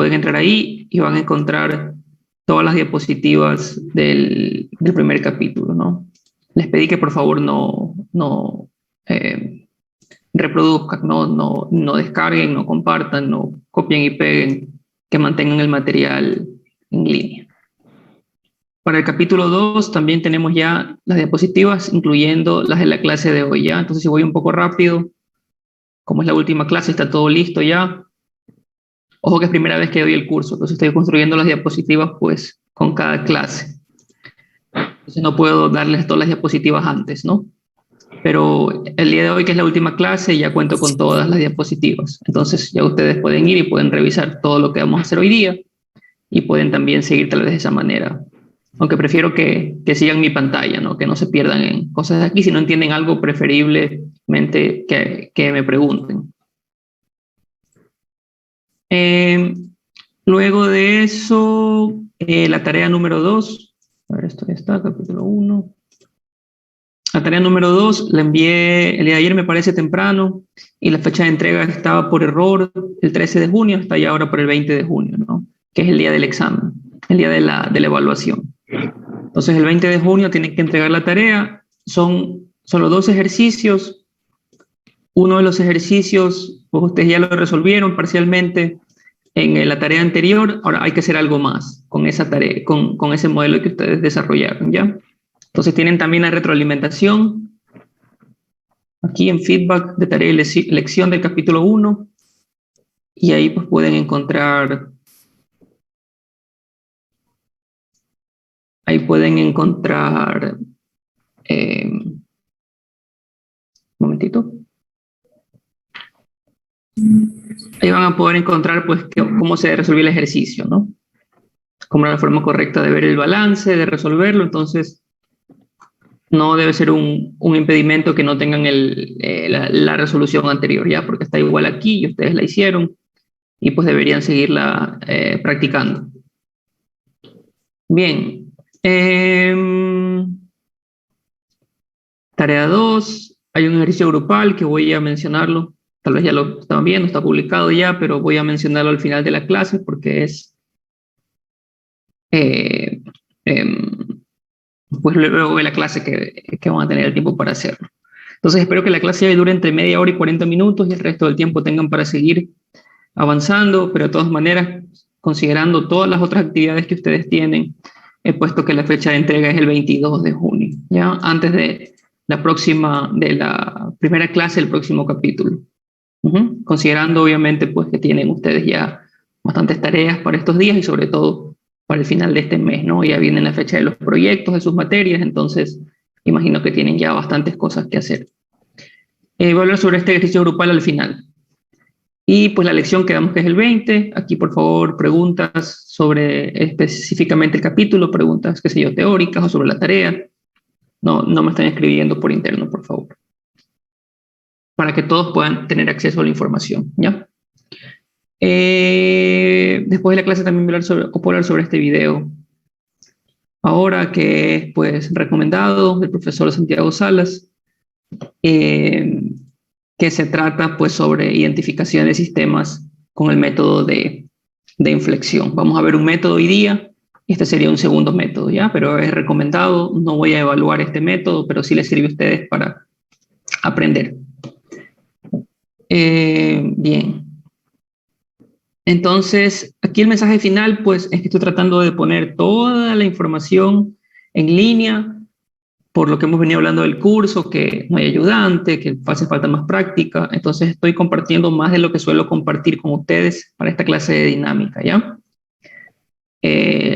pueden entrar ahí y van a encontrar todas las diapositivas del primer capítulo, ¿no? Les pedí que por favor no reproduzcan, no descarguen, no compartan, no copien y peguen, que mantengan el material en línea. Para el capítulo 2 también tenemos ya las diapositivas, incluyendo las de la clase de hoy, ¿ya? Entonces, si voy un poco rápido, como es la última clase, está todo listo ya. Ojo que es primera vez que doy el curso, entonces estoy construyendo las diapositivas pues con cada clase. Entonces no puedo darles todas las diapositivas antes, ¿no? Pero el día de hoy, que es la última clase, ya cuento con todas las diapositivas. Entonces ya ustedes pueden ir y pueden revisar todo lo que vamos a hacer hoy día y pueden también seguir tal vez de esa manera. Aunque prefiero que sigan mi pantalla, ¿no? Que no se pierdan en cosas de aquí. Si no entienden algo, preferiblemente que me pregunten. Luego de eso, la tarea número 2. A ver, esto ya está, capítulo 1. La tarea número 2 la envié el día de ayer, me parece temprano, y la fecha de entrega estaba por error el 13 de junio, está ya ahora por el 20 de junio, ¿no? Que es el día del examen, el día de la evaluación. Entonces, el 20 de junio tienen que entregar la tarea. Son solo 2 ejercicios. Uno de los ejercicios, pues ustedes ya lo resolvieron parcialmente en la tarea anterior. Ahora hay que hacer algo más con esa tarea, con ese modelo que ustedes desarrollaron, ¿ya? Entonces tienen también la retroalimentación aquí en feedback de tarea y lección del capítulo 1, y ahí pues pueden encontrar, un momentito, ahí van a poder encontrar pues cómo se resolvió el ejercicio, ¿no? Cómo era la forma correcta de ver el balance, de resolverlo. Entonces no debe ser un impedimento que no tengan la resolución anterior, ¿ya? Porque está igual aquí y ustedes la hicieron y pues deberían seguirla practicando. Bien. Tarea 2, hay un ejercicio grupal que voy a mencionarlo. Tal vez ya lo estaban viendo, está publicado ya, pero voy a mencionarlo al final de la clase porque es eh, pues luego de la clase que van a tener el tiempo para hacerlo. Entonces espero que la clase hoy dure entre media hora y 40 minutos y el resto del tiempo tengan para seguir avanzando, pero de todas maneras, considerando todas las otras actividades que ustedes tienen, he puesto que la fecha de entrega es el 22 de junio, ya antes de la primera clase del próximo capítulo. Considerando obviamente pues que tienen ustedes ya bastantes tareas para estos días y sobre todo para el final de este mes, ¿no? Ya viene la fecha de los proyectos, de sus materias, entonces imagino que tienen ya bastantes cosas que hacer. Voy a hablar sobre este ejercicio grupal al final. Y pues la lección quedamos que es el 20. Aquí, por favor, preguntas sobre específicamente el capítulo, preguntas, qué sé yo, teóricas o sobre la tarea. No me están escribiendo por interno, por favor. Para que todos puedan tener acceso a la información, ¿ya? Después de la clase también voy a hablar sobre este video. Ahora que es pues recomendado del profesor Santiago Salas, que se trata pues sobre identificación de sistemas con el método de inflexión. Vamos a ver un método hoy día, este sería un segundo método, ¿ya? Pero es recomendado, no voy a evaluar este método, pero sí les sirve a ustedes para aprender. Bien. Entonces, aquí el mensaje final, pues, es que estoy tratando de poner toda la información en línea, por lo que hemos venido hablando del curso, que no hay ayudante, que hace falta más práctica. Entonces, estoy compartiendo más de lo que suelo compartir con ustedes para esta clase de dinámica, ¿ya?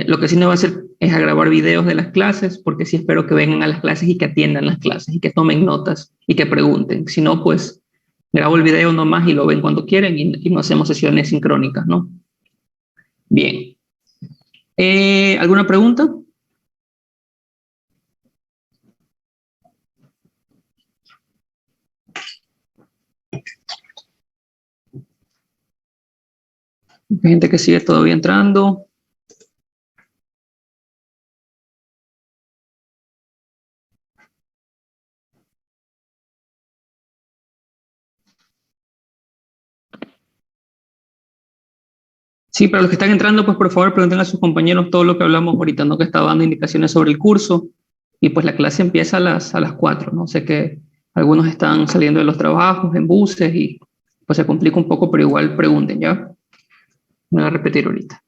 Lo que sí no va a hacer es a grabar videos de las clases, porque sí espero que vengan a las clases y que atiendan las clases y que tomen notas y que pregunten. Si no, pues grabo el video nomás y lo ven cuando quieren y no hacemos sesiones sincrónicas, ¿no? Bien. ¿Alguna pregunta? Hay gente que sigue todavía entrando. Sí, para los que están entrando, pues por favor pregunten a sus compañeros todo lo que hablamos ahorita, ¿no? Que estaba dando indicaciones sobre el curso. Y pues la clase empieza a las 4, ¿no? Sé que algunos están saliendo de los trabajos en buses y pues se complica un poco, pero igual pregunten, ¿ya? Me voy a repetir ahorita.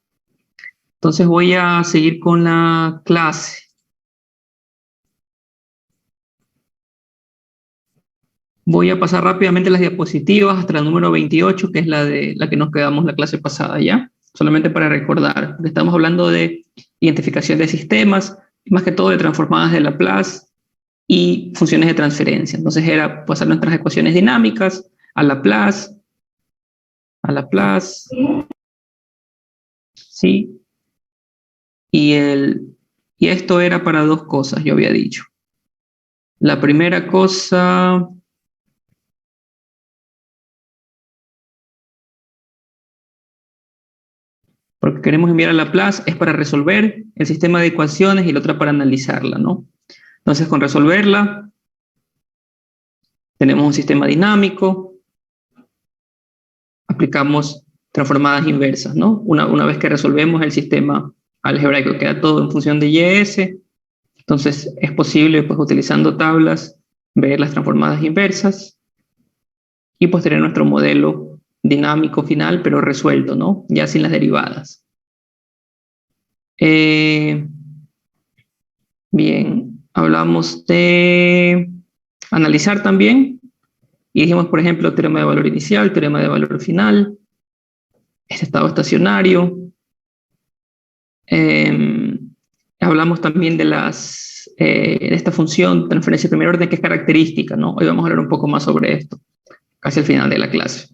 Entonces voy a seguir con la clase. Voy a pasar rápidamente las diapositivas hasta la número 28, que es la de la que nos quedamos la clase pasada, ¿ya? Solamente para recordar, que estamos hablando de identificación de sistemas, más que todo de transformadas de Laplace y funciones de transferencia. Entonces era pasar nuestras ecuaciones dinámicas a Laplace, ¿sí? Y esto era para dos cosas, yo había dicho. La primera cosa, porque queremos enviar a Laplace, es para resolver el sistema de ecuaciones y la otra para analizarla, ¿no? Entonces, con resolverla, tenemos un sistema dinámico, aplicamos transformadas inversas, ¿no? Una vez que resolvemos el sistema algebraico, queda todo en función de Y/S, entonces es posible, pues utilizando tablas, ver las transformadas inversas y pues tener nuestro modelo dinámico final, pero resuelto, ¿no? Ya sin las derivadas. Bien, hablamos de analizar también y dijimos, por ejemplo, teorema de valor inicial, teorema de valor final, este estado estacionario. Hablamos también de de esta función transferencia de primer orden que es característica, ¿no? Hoy vamos a hablar un poco más sobre esto, casi al final de la clase.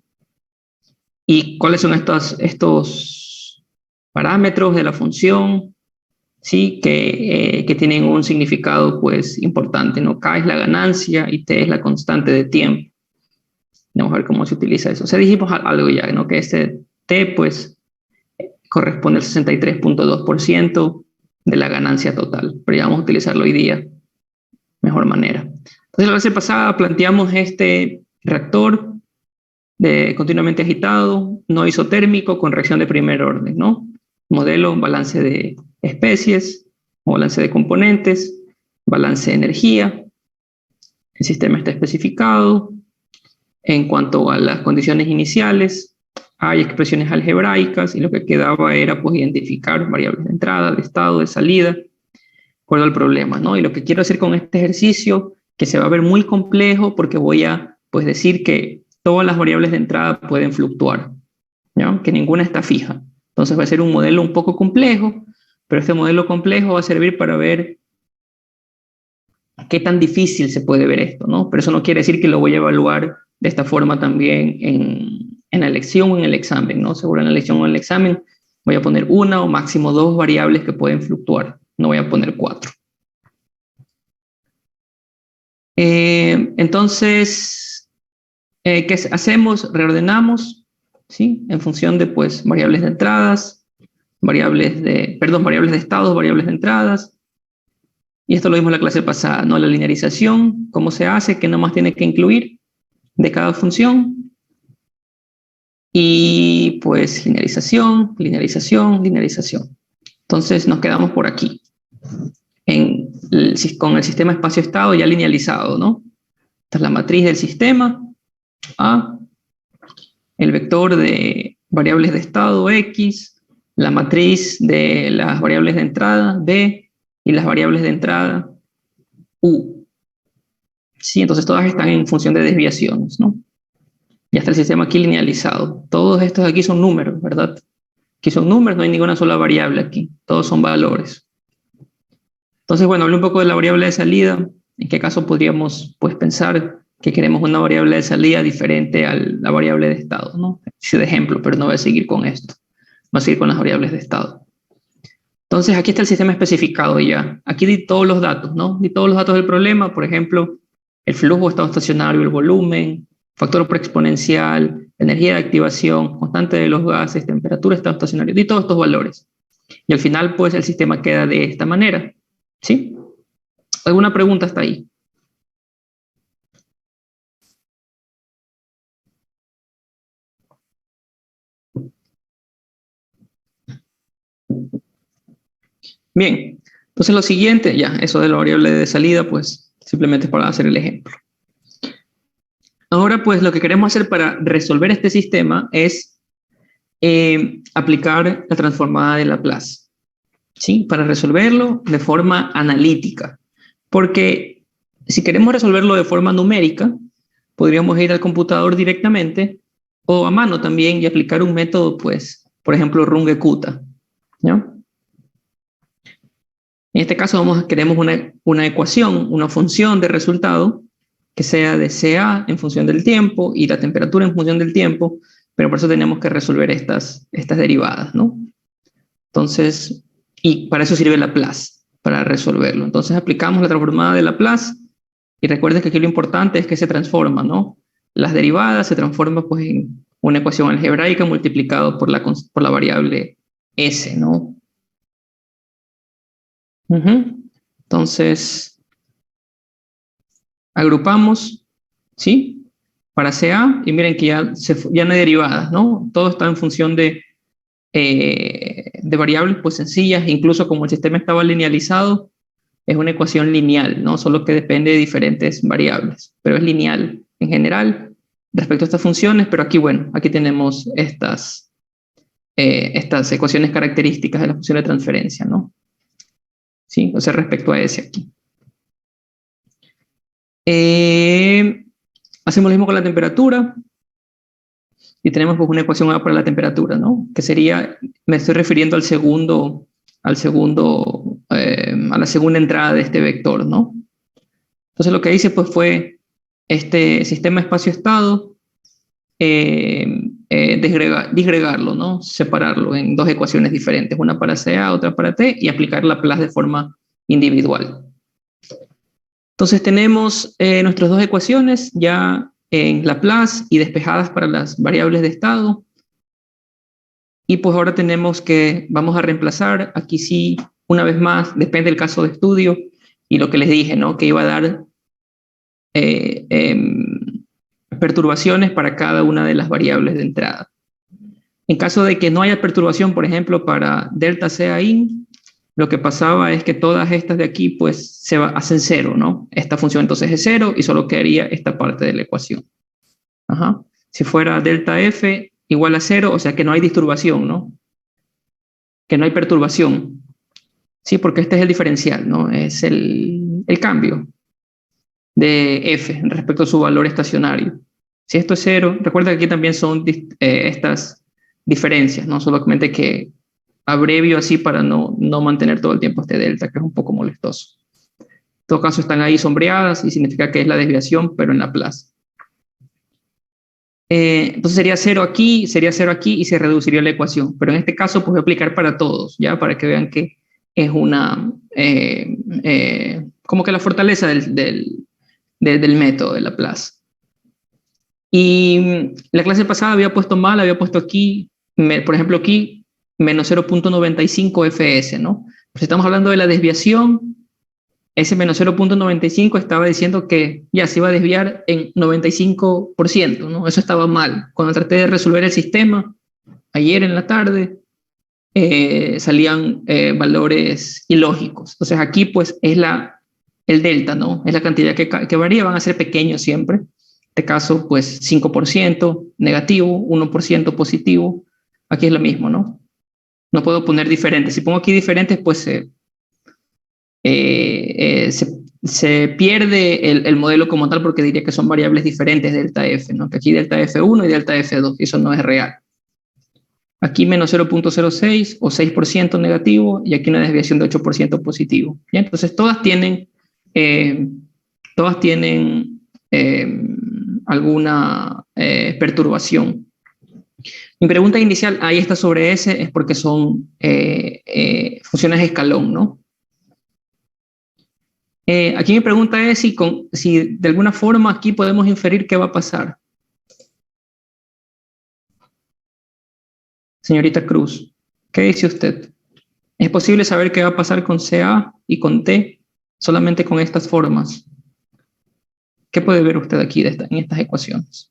¿Y cuáles son estos parámetros de la función? Sí, que tienen un significado pues importante, ¿no? K es la ganancia y T es la constante de tiempo. Vamos a ver cómo se utiliza eso. O sea, dijimos algo ya, ¿no? Que este T pues corresponde al 63.2% de la ganancia total, pero ya vamos a utilizarlo hoy día de mejor manera. Entonces la clase pasada planteamos este reactor continuamente agitado, no isotérmico, con reacción de primer orden, ¿no? Modelo, balance de especies, balance de componentes, balance de energía. El sistema está especificado. En cuanto a las condiciones iniciales, hay expresiones algebraicas y lo que quedaba era pues identificar variables de entrada, de estado, de salida, de acuerdo al problema, ¿no? Y lo que quiero hacer con este ejercicio, que se va a ver muy complejo porque voy a pues decir que todas las variables de entrada pueden fluctuar, ¿ya? Que ninguna está fija. Entonces va a ser un modelo un poco complejo, pero este modelo complejo va a servir para ver qué tan difícil se puede ver esto, ¿no? Pero eso no quiere decir que lo voy a evaluar de esta forma también en la lección o en el examen, ¿no? Seguro en la lección o en el examen voy a poner una o máximo dos variables que pueden fluctuar, no voy a poner cuatro. Entonces, ¿qué hacemos? Reordenamos, ¿sí? En función de, pues, variables de entradas, variables de estados, variables de entradas. Y esto lo vimos en la clase pasada, ¿no? La linearización, cómo se hace, qué nomás tiene que incluir de cada función. Y pues linearización, linearización, linearización. Entonces nos quedamos por aquí, con el sistema espacio-estado ya linealizado, ¿no? Esta es la matriz del sistema A, el vector de variables de estado X, la matriz de las variables de entrada B y las variables de entrada U. Sí, entonces todas están en función de desviaciones, ¿no? Ya está el sistema aquí linealizado. Todos estos aquí son números, ¿verdad? Aquí son números, no hay ninguna sola variable aquí. Todos son valores. Entonces, bueno, hablé un poco de la variable de salida. ¿En qué caso podríamos pues, pensar que queremos una variable de salida diferente a la variable de estado, ¿no? Sí, de ejemplo, pero no voy a seguir con esto. Voy a seguir con las variables de estado. Entonces, aquí está el sistema especificado ya. Aquí di todos los datos, ¿no? Di todos los datos del problema, por ejemplo, el flujo, estado estacionario, el volumen, factor por exponencial, energía de activación, constante de los gases, temperatura, estado estacionario. Di todos estos valores. Y al final, pues, el sistema queda de esta manera. ¿Sí? ¿Alguna pregunta hasta ahí? Bien, entonces lo siguiente, ya, eso de la variable de salida, pues simplemente para hacer el ejemplo. Ahora, pues lo que queremos hacer para resolver este sistema es aplicar la transformada de Laplace, ¿sí? Para resolverlo de forma analítica. Porque si queremos resolverlo de forma numérica, podríamos ir al computador directamente o a mano también y aplicar un método, pues, por ejemplo, Runge-Kutta, ¿no? En este caso queremos una ecuación, una función de resultado que sea de CA en función del tiempo y la temperatura en función del tiempo, pero por eso tenemos que resolver estas derivadas, ¿no? Entonces, y para eso sirve Laplace, para resolverlo. Entonces aplicamos la transformada de Laplace y recuerden que aquí lo importante es que se transforma, ¿no? Las derivadas se transforman pues en una ecuación algebraica multiplicado por la variable S, ¿no? Entonces, agrupamos, ¿sí? Para CA, y miren que ya no hay derivadas, ¿no? Todo está en función de variables pues sencillas, incluso como el sistema estaba linealizado, es una ecuación lineal, ¿no? Solo que depende de diferentes variables, pero es lineal en general respecto a estas funciones, pero aquí, bueno, aquí tenemos estas ecuaciones características de la función de transferencia, ¿no? ¿Sí? O sea, respecto a ese aquí. Hacemos lo mismo con la temperatura y tenemos pues una ecuación A para la temperatura, ¿no? Que sería, me estoy refiriendo a la segunda entrada de este vector, ¿no? Entonces lo que hice pues fue este sistema espacio-estado, disgregarlo, ¿no? Separarlo en dos ecuaciones diferentes, una para CA, otra para T, y aplicar Laplace de forma individual. Entonces tenemos nuestras dos ecuaciones ya en Laplace y despejadas para las variables de estado. Y pues ahora vamos a reemplazar, aquí sí, una vez más, depende del caso de estudio, y lo que les dije, ¿no? Que iba a dar eh, em, perturbaciones para cada una de las variables de entrada. En caso de que no haya perturbación, por ejemplo, para delta CA in, lo que pasaba es que todas estas de aquí pues hacen cero, ¿no? Esta función entonces es cero y solo quedaría esta parte de la ecuación. Ajá. Si fuera delta F igual a cero, o sea que no hay disturbación, ¿no? Que no hay perturbación. Sí, porque este es el diferencial, ¿no? Es el cambio de F respecto a su valor estacionario. Si esto es cero, recuerda que aquí también son estas diferencias, ¿no? Solamente que abrevio así para no mantener todo el tiempo este delta, que es un poco molestoso. En todo caso están ahí sombreadas y significa que es la desviación, pero en Laplace. Entonces sería cero aquí y se reduciría la ecuación. Pero en este caso, pues voy a aplicar para todos, ¿ya? Para que vean que es como que la fortaleza del método de Laplace. Y la clase pasada había puesto mal, había puesto aquí, por ejemplo aquí, menos 0.95 fs, ¿no? Pues si estamos hablando de la desviación, ese menos 0.95 estaba diciendo que ya se iba a desviar en 95%, ¿no? Eso estaba mal. Cuando traté de resolver el sistema, ayer en la tarde, salían valores ilógicos. Entonces aquí pues es el delta, ¿no? Es la cantidad que varía, van a ser pequeños siempre. En este caso pues 5% negativo, 1% positivo. Aquí es lo mismo, ¿no? No puedo poner diferentes. Si pongo aquí diferentes pues se pierde el modelo como tal porque diría que son variables diferentes delta F, ¿no? Que aquí delta F1 y delta F2, y eso no es real. Aquí menos 0.06 o 6% negativo y aquí una desviación de 8% positivo. ¿Ya? Entonces eh, todas tienen alguna perturbación. Mi pregunta inicial, ahí está sobre S, es porque son funciones de escalón, ¿no? Aquí mi pregunta es si de alguna forma aquí podemos inferir qué va a pasar. Señorita Cruz, ¿qué dice usted? ¿Es posible saber qué va a pasar con CA y con T solamente con estas formas? ¿Qué puede ver usted aquí en estas ecuaciones?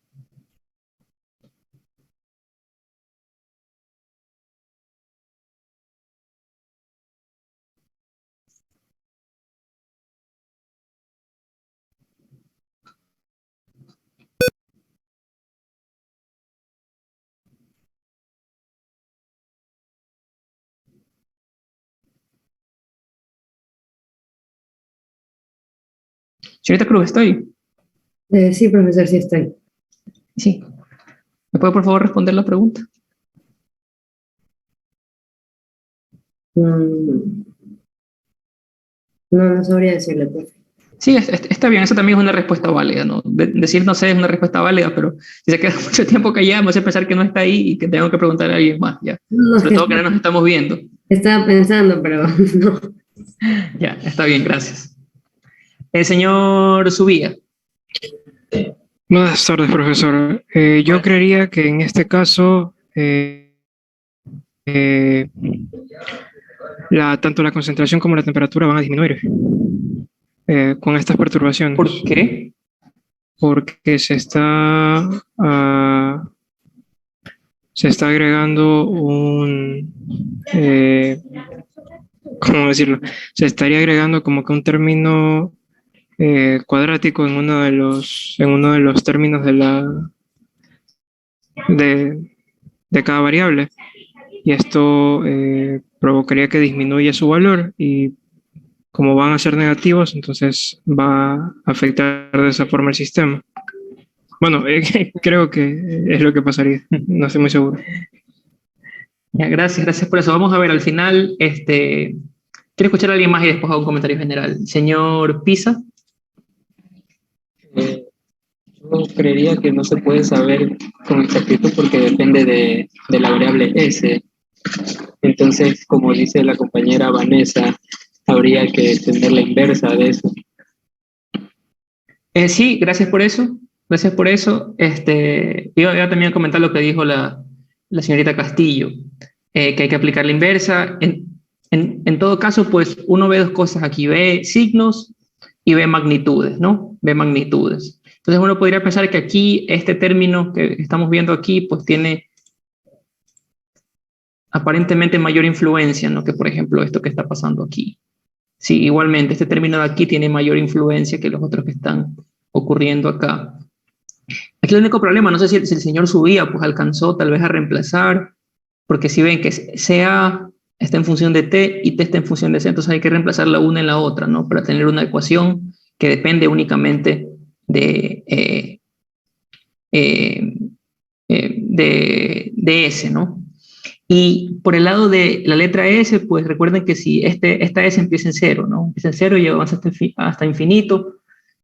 Señorita Cruz, ¿está ahí? Sí, profesor, sí estoy. Sí. ¿Me puede por favor responder la pregunta? Mm, no, no sabría decirle, profe. Sí, está bien, esa también es una respuesta válida, ¿no? Decir no sé es una respuesta válida, pero si se queda mucho tiempo callado, me hace pensar que no está ahí y que tengo que preguntar a alguien más, ya. No, es Sobre que todo que no nos estamos viendo. estaba pensando, pero no. Ya, está bien, gracias. El señor Subía. Buenas tardes, profesor. Yo Bueno, creería que en este caso eh, tanto la concentración como la temperatura van a disminuir con estas ¿por perturbaciones, qué? porque se está agregando ¿cómo decirlo? Se estaría agregando como que un término cuadrático en uno de los términos de, de cada variable. Y esto provocaría que disminuya su valor y como van a ser negativos, entonces va a afectar de esa forma el sistema. Bueno, creo que es lo que pasaría, no estoy muy seguro. Ya, gracias por eso. Vamos a ver, al final, quiero escuchar a alguien más y después hago un comentario general. Señor Pisa. Eh, yo creería que no se puede saber con exactitud porque depende de la variable S. Entonces, como dice la compañera Vanessa, habría que tener la inversa de eso. Sí, gracias por eso. Gracias por eso. Iba también a comentar lo que dijo la señorita Castillo, que hay que aplicar la inversa. En todo caso, pues uno ve dos cosas aquí, ve signos y ve magnitudes, ¿no? Ve magnitudes. Entonces uno podría pensar que aquí, este término que estamos viendo aquí, pues tiene aparentemente mayor influencia, ¿no? Que por ejemplo esto que está pasando aquí. Sí, igualmente, este término de aquí tiene mayor influencia que los otros que están ocurriendo acá. Aquí el único problema, no sé si el señor subía, pues alcanzó tal vez a reemplazar, porque si ven que CA está en función de T y T está en función de C, entonces hay que reemplazar la una en la otra, ¿no? Para tener una ecuación que depende únicamente eh, de S, ¿no? Y por el lado de la letra S, pues recuerden que si esta S empieza en cero, ¿no? Empieza en cero y avanza hasta infinito,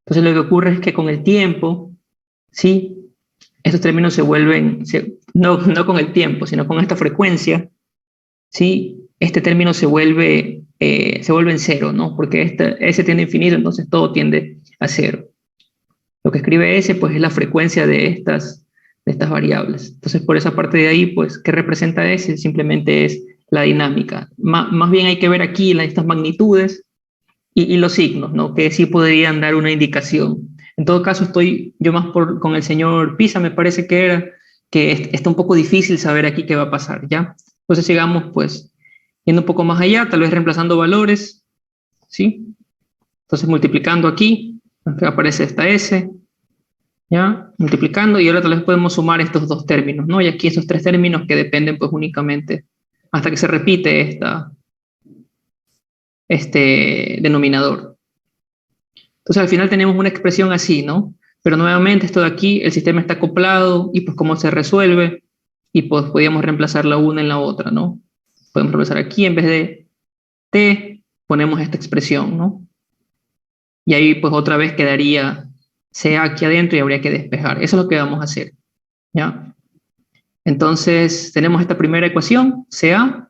entonces lo que ocurre es que con el tiempo, ¿sí? Estos términos se vuelven, no con el tiempo, sino con esta frecuencia, ¿sí? Este término se vuelve en cero, ¿no? Porque S tiende a infinito, entonces todo tiende a cero. Lo que escribe S, pues es la frecuencia de estas variables. Entonces, por esa parte de ahí, pues, ¿qué representa S? Simplemente es la dinámica. Más bien hay que ver aquí estas magnitudes y los signos, ¿no? Que sí podrían dar una indicación. En todo caso, estoy yo más con el señor Pisa, me parece que era, que está un poco difícil saber aquí qué va a pasar, ¿ya? Entonces sigamos, pues, yendo un poco más allá, tal vez reemplazando valores, ¿sí? Entonces multiplicando aquí, aparece esta S, ¿ya? Multiplicando, y ahora tal vez podemos sumar estos dos términos, ¿no? Y aquí estos tres términos que dependen, pues, únicamente, hasta que se repite este denominador. Entonces al final tenemos una expresión así, ¿no? Pero nuevamente esto de aquí, el sistema está acoplado y pues cómo se resuelve y pues podríamos reemplazar la una en la otra, ¿no? Podemos reemplazar aquí en vez de t, ponemos esta expresión, ¿no? Y ahí pues otra vez quedaría CA aquí adentro y habría que despejar. Eso es lo que vamos a hacer, ¿ya? Entonces tenemos esta primera ecuación, CA,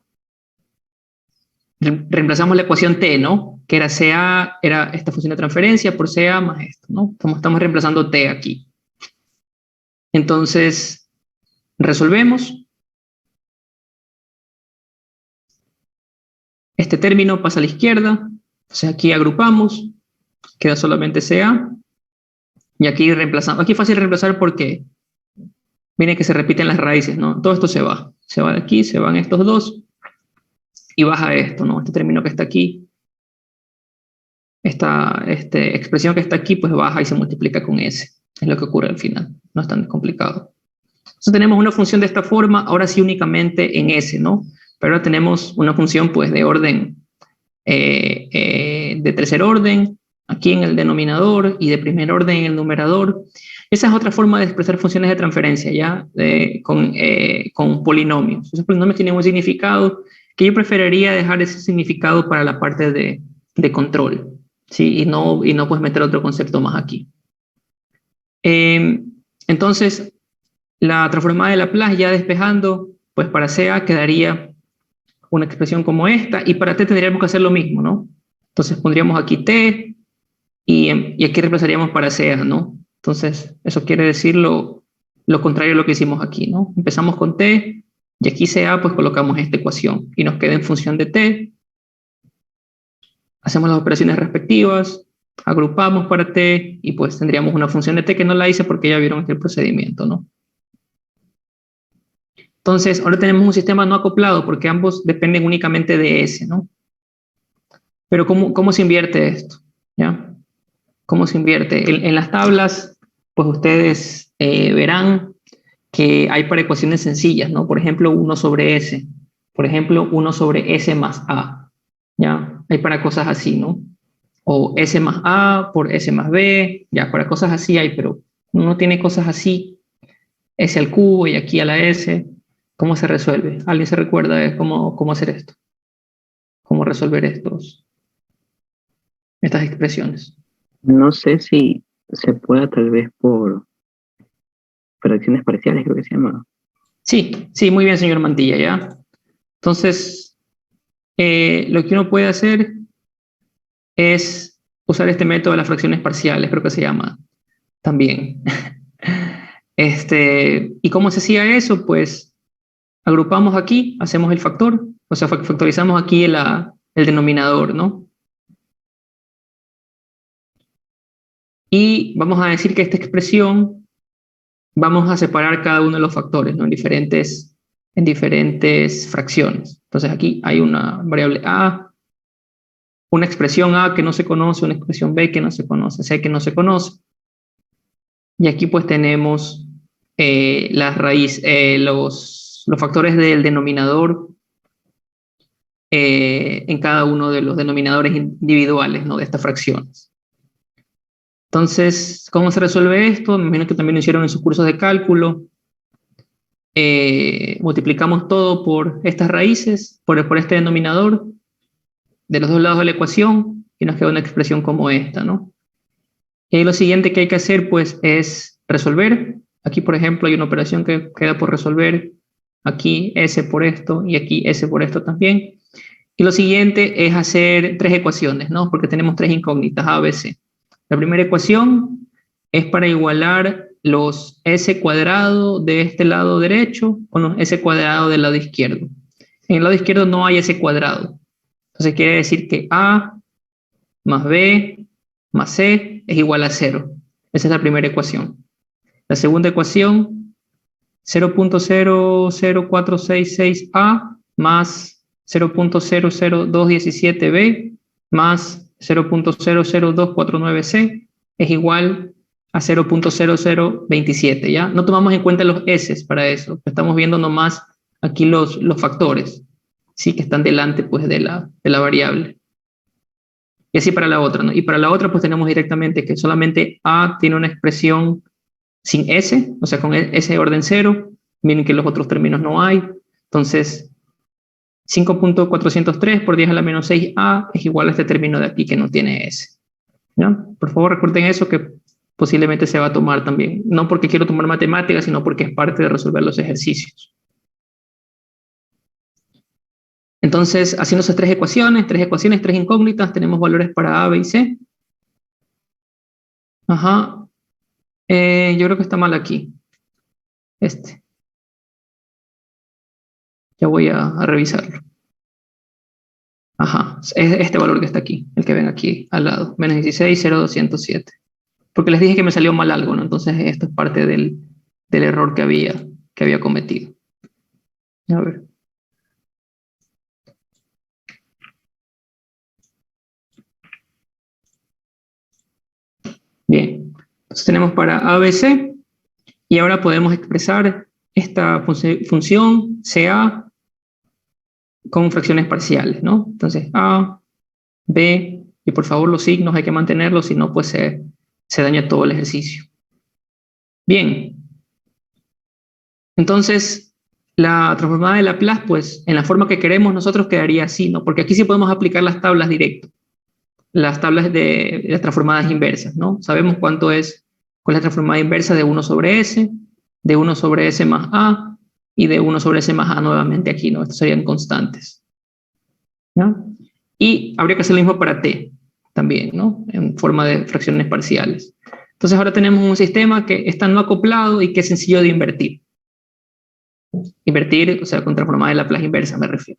reemplazamos la ecuación T, ¿no? Que era CA, era esta función de transferencia por CA más esto, ¿no? Estamos reemplazando T aquí. Entonces, resolvemos. Este término pasa a la izquierda. Entonces aquí agrupamos. Queda solamente CA. Y aquí reemplazamos. Aquí es fácil reemplazar porque miren que se repiten las raíces, ¿no? Todo esto se va. Se va de aquí, se van estos dos. Y baja esto, ¿no? Este término que está aquí. Esta expresión que está aquí, pues baja y se multiplica con S. Es lo que ocurre al final. No es tan complicado. Entonces tenemos una función de esta forma, ahora sí únicamente en S, ¿no? Pero ahora tenemos una función pues de orden, de tercer orden, aquí en el denominador y de primer orden en el numerador. Esa es otra forma de expresar funciones de transferencia, ¿ya? Con polinomios. Esos polinomios tienen un significado que yo preferiría dejar ese significado para la parte de control, ¿sí? Y no pues meter otro concepto más aquí. Entonces, la transformada de Laplace ya despejando, pues para CA quedaría una expresión como esta, y para T tendríamos que hacer lo mismo, ¿no? Entonces pondríamos aquí T, y aquí reemplazaríamos para CA, ¿no? Entonces, eso quiere decir lo contrario a lo que hicimos aquí, ¿no? Empezamos con T, y aquí CA, pues colocamos esta ecuación, y nos queda en función de T, hacemos las operaciones respectivas, agrupamos para T, y pues tendríamos una función de T que no la hice porque ya vieron aquí el procedimiento, ¿no? Entonces, ahora tenemos un sistema no acoplado porque ambos dependen únicamente de S, ¿no? Pero ¿cómo se invierte esto? ¿Ya? ¿Cómo se invierte? En las tablas, pues ustedes verán que hay para ecuaciones sencillas, ¿no? Por ejemplo, 1 sobre S. Por ejemplo, 1 sobre S más A. ¿Ya? Hay para cosas así, ¿no? O S más A por S más B. Ya, para cosas así hay, pero uno tiene cosas así. S al cubo y aquí a la S. ¿Cómo se resuelve? ¿Alguien se recuerda de cómo hacer esto? ¿Cómo resolver estas expresiones? No sé si se pueda tal vez por fracciones parciales, creo que se llama. Sí, muy bien, señor Mantilla, ¿ya? Entonces, lo que uno puede hacer es usar este método de las fracciones parciales, creo que se llama también. ¿Y cómo se hacía eso? Pues agrupamos aquí, hacemos el factor, o sea, factorizamos aquí el denominador, ¿no? Y vamos a decir que esta expresión vamos a separar cada uno de los factores, ¿no? En diferentes fracciones. Entonces aquí hay una variable A, una expresión A que no se conoce, una expresión B que no se conoce, C que no se conoce. Y aquí pues tenemos los factores del denominador en cada uno de los denominadores individuales, ¿no? De estas fracciones. Entonces, ¿cómo se resuelve esto? Me imagino que también lo hicieron en sus cursos de cálculo. Multiplicamos todo por estas raíces, por este denominador, de los dos lados de la ecuación, y nos queda una expresión como esta, ¿no? Y lo siguiente que hay que hacer, pues, es resolver. Aquí, por ejemplo, hay una operación que queda por resolver. Aquí S por esto, y aquí S por esto también. Y lo siguiente es hacer tres ecuaciones, ¿no? Porque tenemos tres incógnitas, A, B, C. La primera ecuación es para igualar los S cuadrado de este lado derecho con los S cuadrado del lado izquierdo. En el lado izquierdo no hay S cuadrado. Entonces quiere decir que A más B más C es igual a 0. Esa es la primera ecuación. La segunda ecuación, 0.00466A más 0.00217B más 0.00249C es igual a 0.0027, ¿ya? No tomamos en cuenta los S para eso, estamos viendo nomás aquí los factores, ¿sí? Que están delante pues, de la variable. Y así para la otra, ¿no? Y para la otra pues tenemos directamente que solamente A tiene una expresión sin S, o sea con S de orden 0, miren que los otros términos no hay, entonces 5.403 por 10 a la menos 6A es igual a este término de aquí que no tiene S. ¿Ya? Por favor recuerden eso que posiblemente se va a tomar también, no porque quiero tomar matemáticas, sino porque es parte de resolver los ejercicios. Entonces, haciendo esas tres ecuaciones, tres incógnitas, tenemos valores para A, B y C. Ajá. Yo creo que está mal aquí. Ya voy a revisarlo. Ajá, es este valor que está aquí, el que ven aquí al lado, menos 16, 0,207. Porque les dije que me salió mal algo, ¿no? Entonces esto es parte del error que había cometido. A ver. Bien, entonces tenemos para ABC y ahora podemos expresar esta función CA con fracciones parciales, ¿no? Entonces A, B, Y por favor los signos hay que mantenerlos, si no pues se daña todo el ejercicio. Bien. Entonces, la transformada de Laplace, pues en la forma que queremos nosotros quedaría así, ¿no? Porque aquí sí podemos aplicar las tablas directo, las tablas de las transformadas inversas, ¿no? Sabemos cuál es la transformada inversa de 1 sobre S, de 1 sobre S más A, y de 1 sobre S más A nuevamente aquí, ¿no? Estos serían constantes, ¿no? Y habría que hacer lo mismo para T también, ¿no? En forma de fracciones parciales. Entonces ahora tenemos un sistema que está no acoplado y que es sencillo de invertir. Invertir, o sea, con transformada de Laplace inversa me refiero.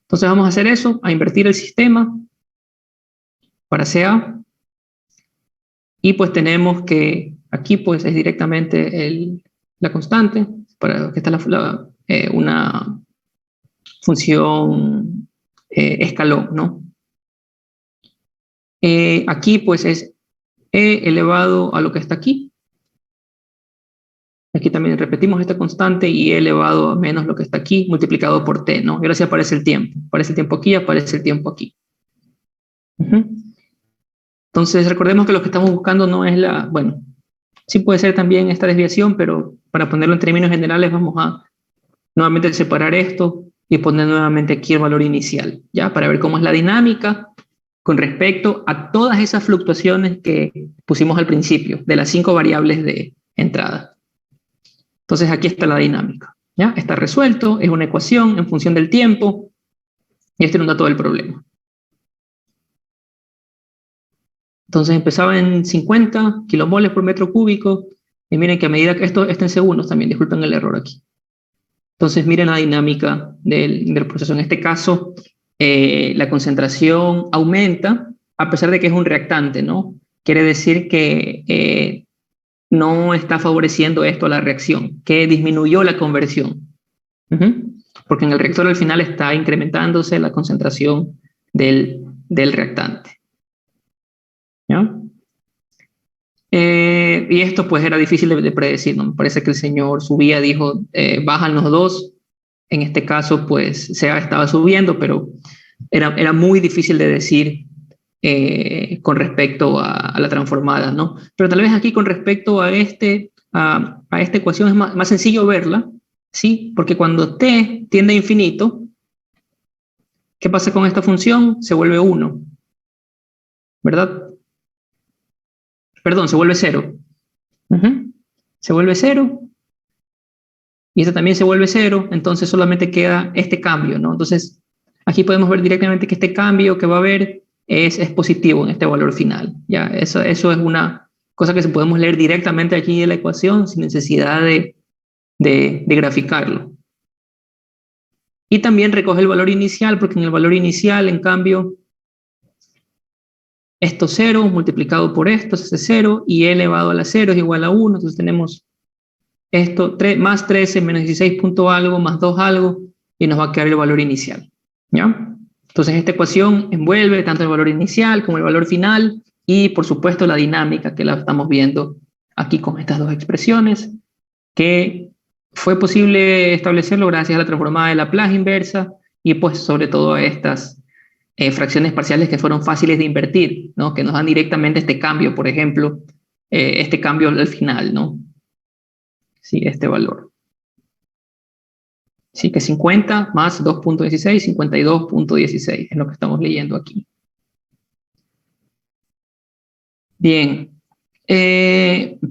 Entonces vamos a hacer eso, a invertir el sistema para CA. Y pues tenemos que aquí pues es directamente la constante, para que está una función escalón, ¿no? Aquí pues es e elevado a lo que está aquí. Aquí también repetimos esta constante y e elevado a menos lo que está aquí, multiplicado por t, ¿no? Y ahora sí aparece el tiempo. Aparece el tiempo aquí, aparece el tiempo aquí. Entonces recordemos que lo que estamos buscando no es bueno, sí puede ser también esta desviación, pero para ponerlo en términos generales vamos a nuevamente separar esto y poner nuevamente aquí el valor inicial, ¿ya? Para ver cómo es la dinámica con respecto a todas esas fluctuaciones que pusimos al principio, de las 5 variables de entrada. Entonces aquí está la dinámica, ¿ya? Está resuelto, es una ecuación en función del tiempo, y este es un dato del problema. Entonces empezaba en 50 kilomoles por metro cúbico, y miren que a medida que esto está en segundos también, disculpen el error aquí. Entonces miren la dinámica del proceso. En este caso, la concentración aumenta a pesar de que es un reactante, ¿no? Quiere decir que no está favoreciendo esto a la reacción, que disminuyó la conversión. Porque en el reactor al final está incrementándose la concentración del reactante. ¿Ya? Y esto pues era difícil de predecir, ¿no? Me parece que el señor subía, dijo, bajan los dos. En este caso pues se estaba subiendo, pero era muy difícil de decir con respecto a la transformada, ¿no? Pero tal vez aquí con respecto a esta ecuación es más sencillo verla, ¿sí? Porque cuando t tiende a infinito, ¿qué pasa con esta función? Se vuelve 1, ¿verdad? Perdón, se vuelve 0. Se vuelve 0. Y esta también se vuelve 0, entonces solamente queda este cambio, ¿no? Entonces, aquí podemos ver directamente que este cambio que va a haber es positivo en este valor final, ¿ya? Eso es una cosa que podemos leer directamente aquí en la ecuación sin necesidad de graficarlo. Y también recoge el valor inicial, porque en el valor inicial, en cambio, esto 0 multiplicado por esto se hace 0, y e elevado a la 0 es igual a 1, entonces tenemos esto más 13 menos 16 punto algo más 2 algo, y nos va a quedar el valor inicial, ¿ya? Entonces esta ecuación envuelve tanto el valor inicial como el valor final, y por supuesto la dinámica que la estamos viendo aquí con estas dos expresiones, que fue posible establecerlo gracias a la transformada de Laplace inversa, y pues sobre todo a estas fracciones parciales que fueron fáciles de invertir, ¿no? Que nos dan directamente este cambio, por ejemplo, este cambio al final, ¿no? Sí, este valor. Sí, que 50 más 2.16, 52.16 es lo que estamos leyendo aquí. Bien,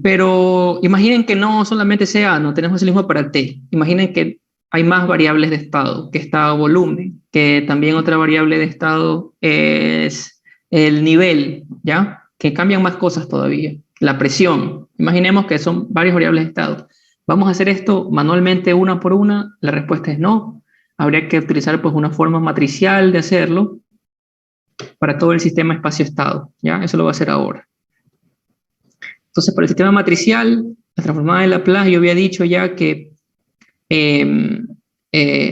pero imaginen que no solamente sea A, no tenemos el mismo para T. Imaginen que hay más variables de estado, que está volumen, que también otra variable de estado es el nivel, ¿ya? Que cambian más cosas todavía. La presión, imaginemos que son varias variables de estado. ¿Vamos a hacer esto manualmente una por una? La respuesta es no. Habría que utilizar pues una forma matricial de hacerlo para todo el sistema espacio-estado, ¿ya? Eso lo voy a hacer ahora. Entonces, para el sistema matricial, la transformada de Laplace, yo había dicho ya que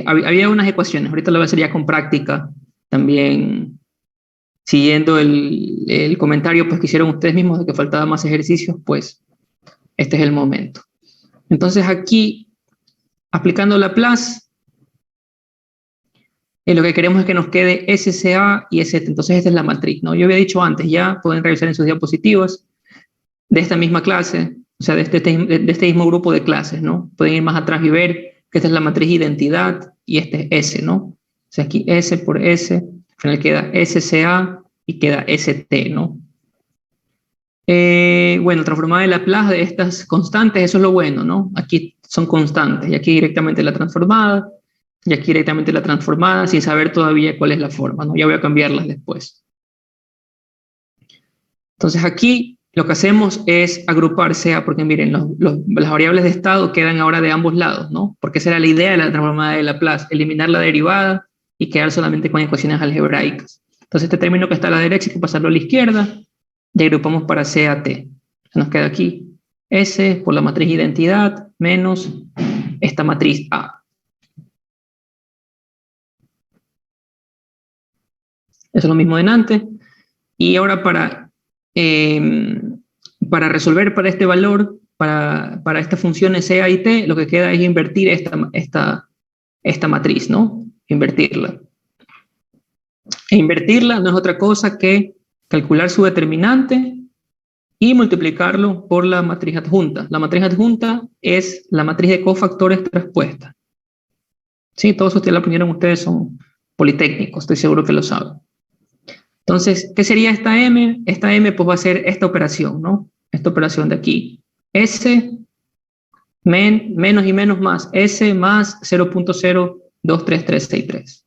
había unas ecuaciones, ahorita lo voy a hacer ya con práctica, también siguiendo el comentario pues, que hicieron ustedes mismos de que faltaba más ejercicios, pues este es el momento. Entonces aquí, aplicando Laplace, Y lo que queremos es que nos quede SCA y ST. Entonces esta es la matriz, ¿no? Yo había dicho antes, ya pueden revisar en sus diapositivas de esta misma clase, o sea, de este mismo grupo de clases, ¿no? Pueden ir más atrás y ver que esta es la matriz identidad y este es S, ¿no? O sea, aquí S por S, al final queda SCA y queda ST, ¿no? Bueno, transformada de Laplace de estas constantes, eso es lo bueno, ¿no? Aquí son constantes, y aquí directamente la transformada, y aquí directamente la transformada, sin saber todavía cuál es la forma, ¿no? Ya voy a cambiarlas después. Entonces aquí lo que hacemos es agrupar sea, porque miren, las variables de estado quedan ahora de ambos lados, ¿no? Porque esa era la idea de la transformada de Laplace, eliminar la derivada y quedar solamente con ecuaciones algebraicas. Entonces este término que está a la derecha hay que pasarlo a la izquierda, y agrupamos para CAT. Nos queda aquí S por la matriz identidad menos esta matriz A. Eso es lo mismo de antes. Y ahora para resolver para este valor, para estas funciones CA y T, lo que queda es invertir esta matriz, ¿no? Invertirla. E invertirla no es otra cosa que calcular su determinante y multiplicarlo por la matriz adjunta. La matriz adjunta es la matriz de cofactores traspuesta. Sí, todos ustedes la aprendieron, ustedes son politécnicos, estoy seguro que lo saben. Entonces, ¿qué sería esta M? Esta M pues va a ser esta operación, ¿no? Esta operación de aquí. S menos y menos más. S más 0.023363.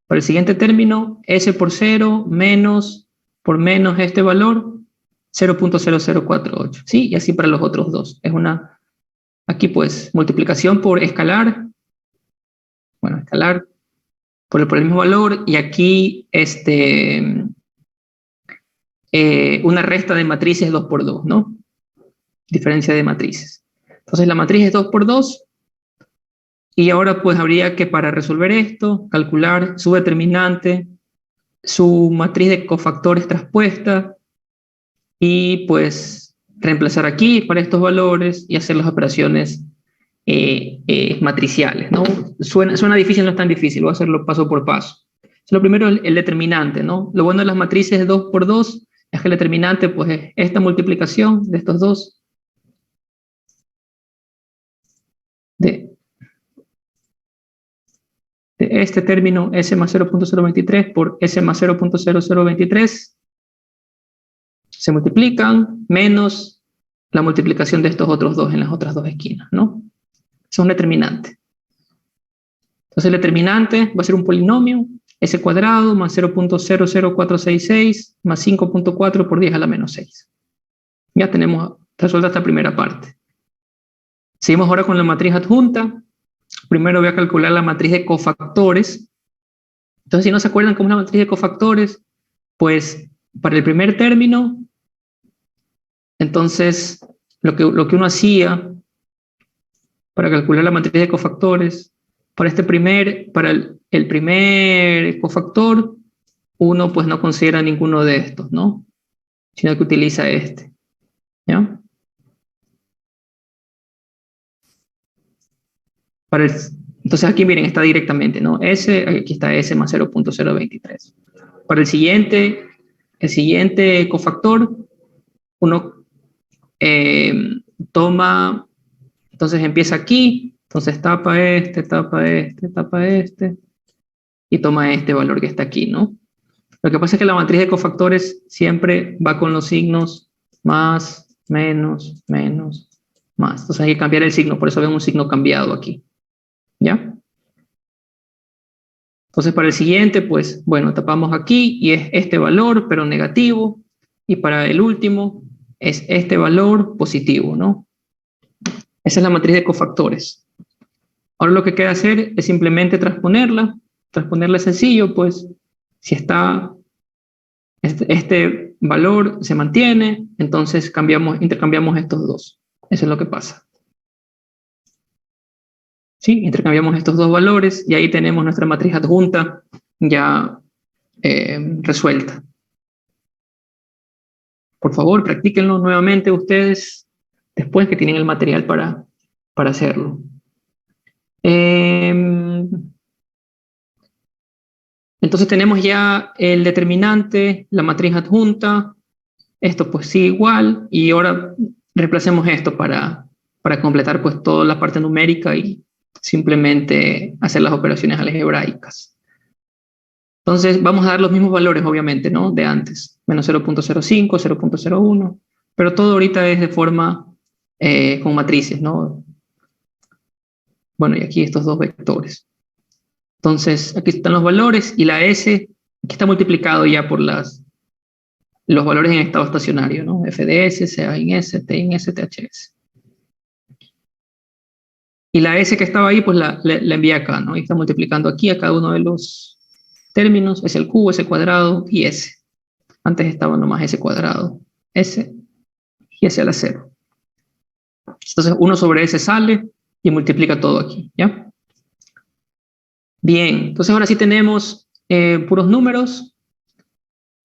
Para el siguiente término, S por 0 menos por menos este valor, 0.0048. ¿Sí? Y así para los otros dos. Es una, aquí pues, multiplicación por escalar. Bueno, escalar por el mismo valor. Y aquí, una resta de matrices 2 por 2, ¿no? Diferencia de matrices. Entonces la matriz es 2 por 2. Y ahora pues habría que para resolver esto, calcular su determinante, su matriz de cofactores traspuesta y pues reemplazar aquí para estos valores y hacer las operaciones matriciales, ¿no? Suena difícil, no es tan difícil, voy a hacerlo paso por paso. Lo primero es el determinante, ¿no? Lo bueno de las matrices 2 por 2 es que el determinante pues es esta multiplicación de estos dos, de este término S más 0.023 por S más 0.0023 se multiplican menos la multiplicación de estos otros dos en las otras dos esquinas, ¿no? Es un determinante. Entonces el determinante va a ser un polinomio, S cuadrado más 0.00466 más 5.4 por 10 a la menos 6. Ya tenemos resuelta esta primera parte. Seguimos ahora con la matriz adjunta. Primero voy a calcular la matriz de cofactores. Entonces, si no se acuerdan cómo es la matriz de cofactores, pues para el primer término, entonces lo que uno hacía para calcular la matriz de cofactores, para el primer cofactor, uno pues no considera ninguno de estos, ¿no? Sino que utiliza este. ¿Ya? Entonces aquí miren, está directamente, ¿no? Aquí está S más 0.023. Para el siguiente cofactor, uno toma, entonces empieza aquí, entonces tapa este, y toma este valor que está aquí, ¿no? Lo que pasa es que la matriz de cofactores siempre va con los signos más, menos, menos, más. Entonces hay que cambiar el signo, por eso ven un signo cambiado aquí. ¿Ya? Entonces para el siguiente, pues, bueno, tapamos aquí y es este valor, pero negativo. Y para el último es este valor positivo, ¿no? Esa es la matriz de cofactores. Ahora lo que queda hacer es simplemente transponerla. Transponerla es sencillo, pues, si está este valor se mantiene, entonces intercambiamos estos dos. Eso es lo que pasa. ¿Sí? Intercambiamos estos dos valores y ahí tenemos nuestra matriz adjunta ya resuelta. Por favor, practíquenlo nuevamente ustedes después que tienen el material para hacerlo. Entonces tenemos ya el determinante, la matriz adjunta, esto pues sigue igual, y ahora reemplacemos esto para completar pues toda la parte numérica y simplemente hacer las operaciones algebraicas. Entonces vamos a dar los mismos valores, obviamente, ¿no? De antes, menos 0.05, 0.01, pero todo ahorita es de forma con matrices, ¿no? Bueno, y aquí estos dos vectores. Entonces, aquí están los valores, y la S, aquí está multiplicado ya por los valores en estado estacionario, ¿no? F de S, CA en S, T en S, THS. Y la S que estaba ahí, pues la envié acá, ¿no? Y está multiplicando aquí a cada uno de los términos, S al cubo, S cuadrado y S. Antes estaba nomás S cuadrado, S y S a la 0. Entonces 1 sobre S sale y multiplica todo aquí, ¿ya? Bien, entonces ahora sí tenemos puros números,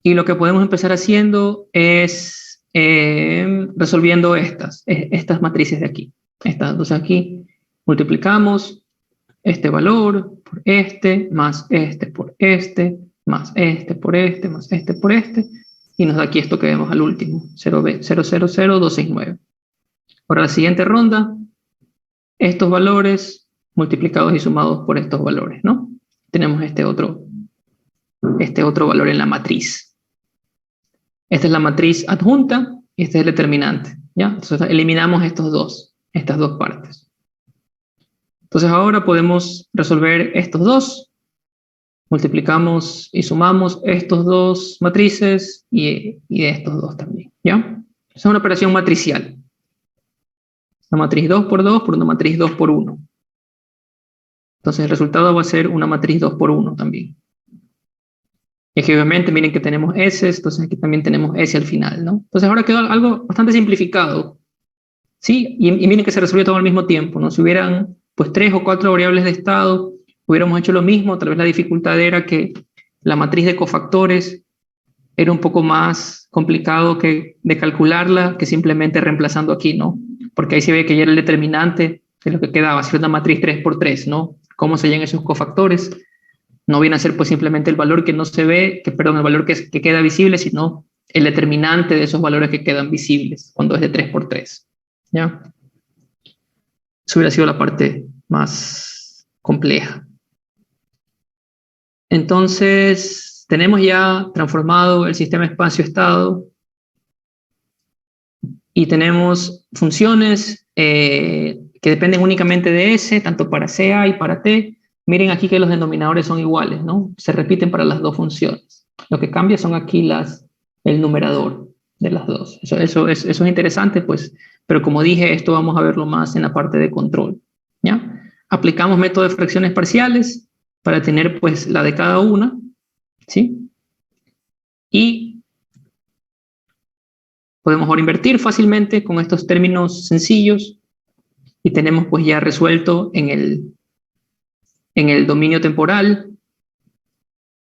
y lo que podemos empezar haciendo es resolviendo estas matrices de aquí. Entonces aquí multiplicamos este valor por este, más este por este, más este por este, más este por este, y nos da aquí esto que vemos al último, 0,000269. Ahora la siguiente ronda, estos valores multiplicados y sumados por estos valores, ¿no? Tenemos este otro valor en la matriz. Esta es la matriz adjunta y este es el determinante, ¿ya? Entonces eliminamos estas dos partes. Entonces ahora podemos resolver estos dos. Multiplicamos y sumamos estos dos matrices y de estos dos también, ¿ya? Es una operación matricial. Una matriz 2 por 2 por una matriz 2 por 1. Entonces el resultado va a ser una matriz 2 por 1 también. Y aquí obviamente miren que tenemos S, entonces aquí también tenemos S al final, ¿no? Entonces ahora quedó algo bastante simplificado, ¿sí? Y miren que se resolvió todo al mismo tiempo, ¿no? Si hubieran pues 3 o 4 variables de estado, hubiéramos hecho lo mismo. Tal vez la dificultad era que la matriz de cofactores era un poco más complicado de calcularla que simplemente reemplazando aquí, ¿no? Porque ahí se ve que ya era el determinante de lo que quedaba, si era una matriz 3 por 3, ¿no? ¿Cómo se hallan esos cofactores? No viene a ser pues simplemente el valor que no se ve, el valor que queda visible, sino el determinante de esos valores que quedan visibles cuando es de 3 por 3, ¿ya? Eso hubiera sido la parte más compleja. Entonces, tenemos ya transformado el sistema espacio-estado y tenemos funciones que dependen únicamente de S, tanto para CA y para T. Miren aquí que los denominadores son iguales, ¿no? Se repiten para las dos funciones. Lo que cambia son aquí el numerador de las dos. Eso es interesante, pues, pero como dije, esto vamos a verlo más en la parte de control, ¿ya? Aplicamos método de fracciones parciales para tener, pues, la de cada una, ¿sí? Y podemos ahora invertir fácilmente con estos términos sencillos y tenemos, pues, ya resuelto en el dominio temporal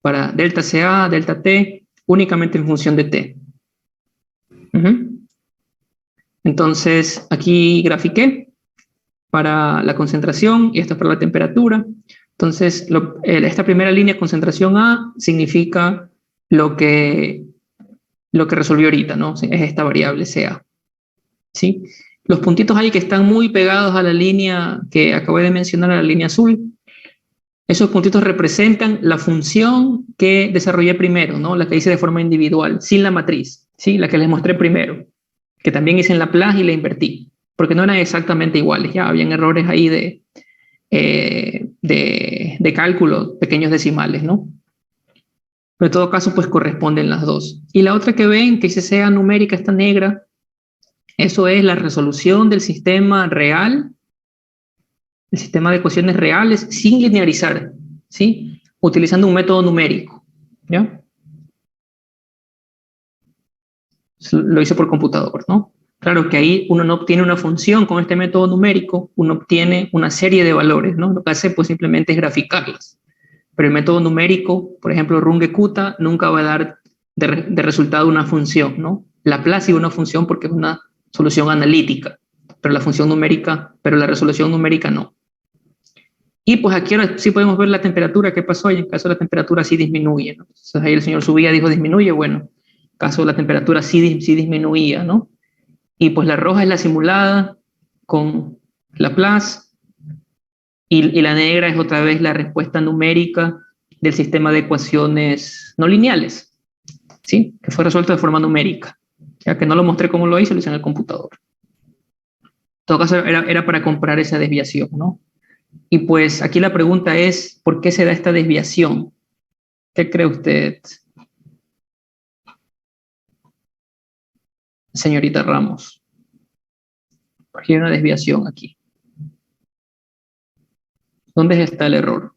para delta CA, delta T, únicamente en función de T. Entonces, aquí grafiqué para la concentración y esto es para la temperatura. Entonces, esta primera línea, concentración A, significa lo que resolvió ahorita, ¿no? Es esta variable CA, ¿sí? Los puntitos ahí que están muy pegados a la línea que acabé de mencionar, a la línea azul, esos puntitos representan la función que desarrollé primero, ¿no? La que hice de forma individual, sin la matriz, ¿sí? La que les mostré primero, que también hice en Laplace y la invertí, porque no eran exactamente iguales, ya habían errores ahí de cálculo, pequeños decimales, ¿no? Pero en todo caso, pues corresponden las dos. Y la otra que ven, que dice sea numérica, esta negra, eso es la resolución del sistema real, el sistema de ecuaciones reales, sin linearizar, ¿sí? Utilizando un método numérico, ¿ya? Lo hice por computador, ¿no? Claro que ahí uno no obtiene una función con este método numérico, uno obtiene una serie de valores, ¿no? Lo que hace pues simplemente es graficarlas. Pero el método numérico, por ejemplo, Runge-Kutta, nunca va a dar de resultado una función, ¿no? Laplace es una función porque es una solución analítica, pero la resolución numérica no. Y pues aquí ahora sí podemos ver la temperatura, qué pasó, y en caso de la temperatura sí disminuye, ¿no? Entonces ahí el señor subía, dijo disminuye, bueno, en caso de la temperatura sí disminuía, ¿no? Y pues la roja es la simulada con Laplace, y la negra es otra vez la respuesta numérica del sistema de ecuaciones no lineales, ¿sí? Que fue resuelto de forma numérica. Ya que no lo mostré cómo lo hice, lo hice en el computador. En todo caso, era para comparar esa desviación, ¿no? Y pues aquí la pregunta es, ¿por qué se da esta desviación? ¿Qué cree usted, señorita Ramos? Porque hay una desviación aquí. ¿Dónde está el error?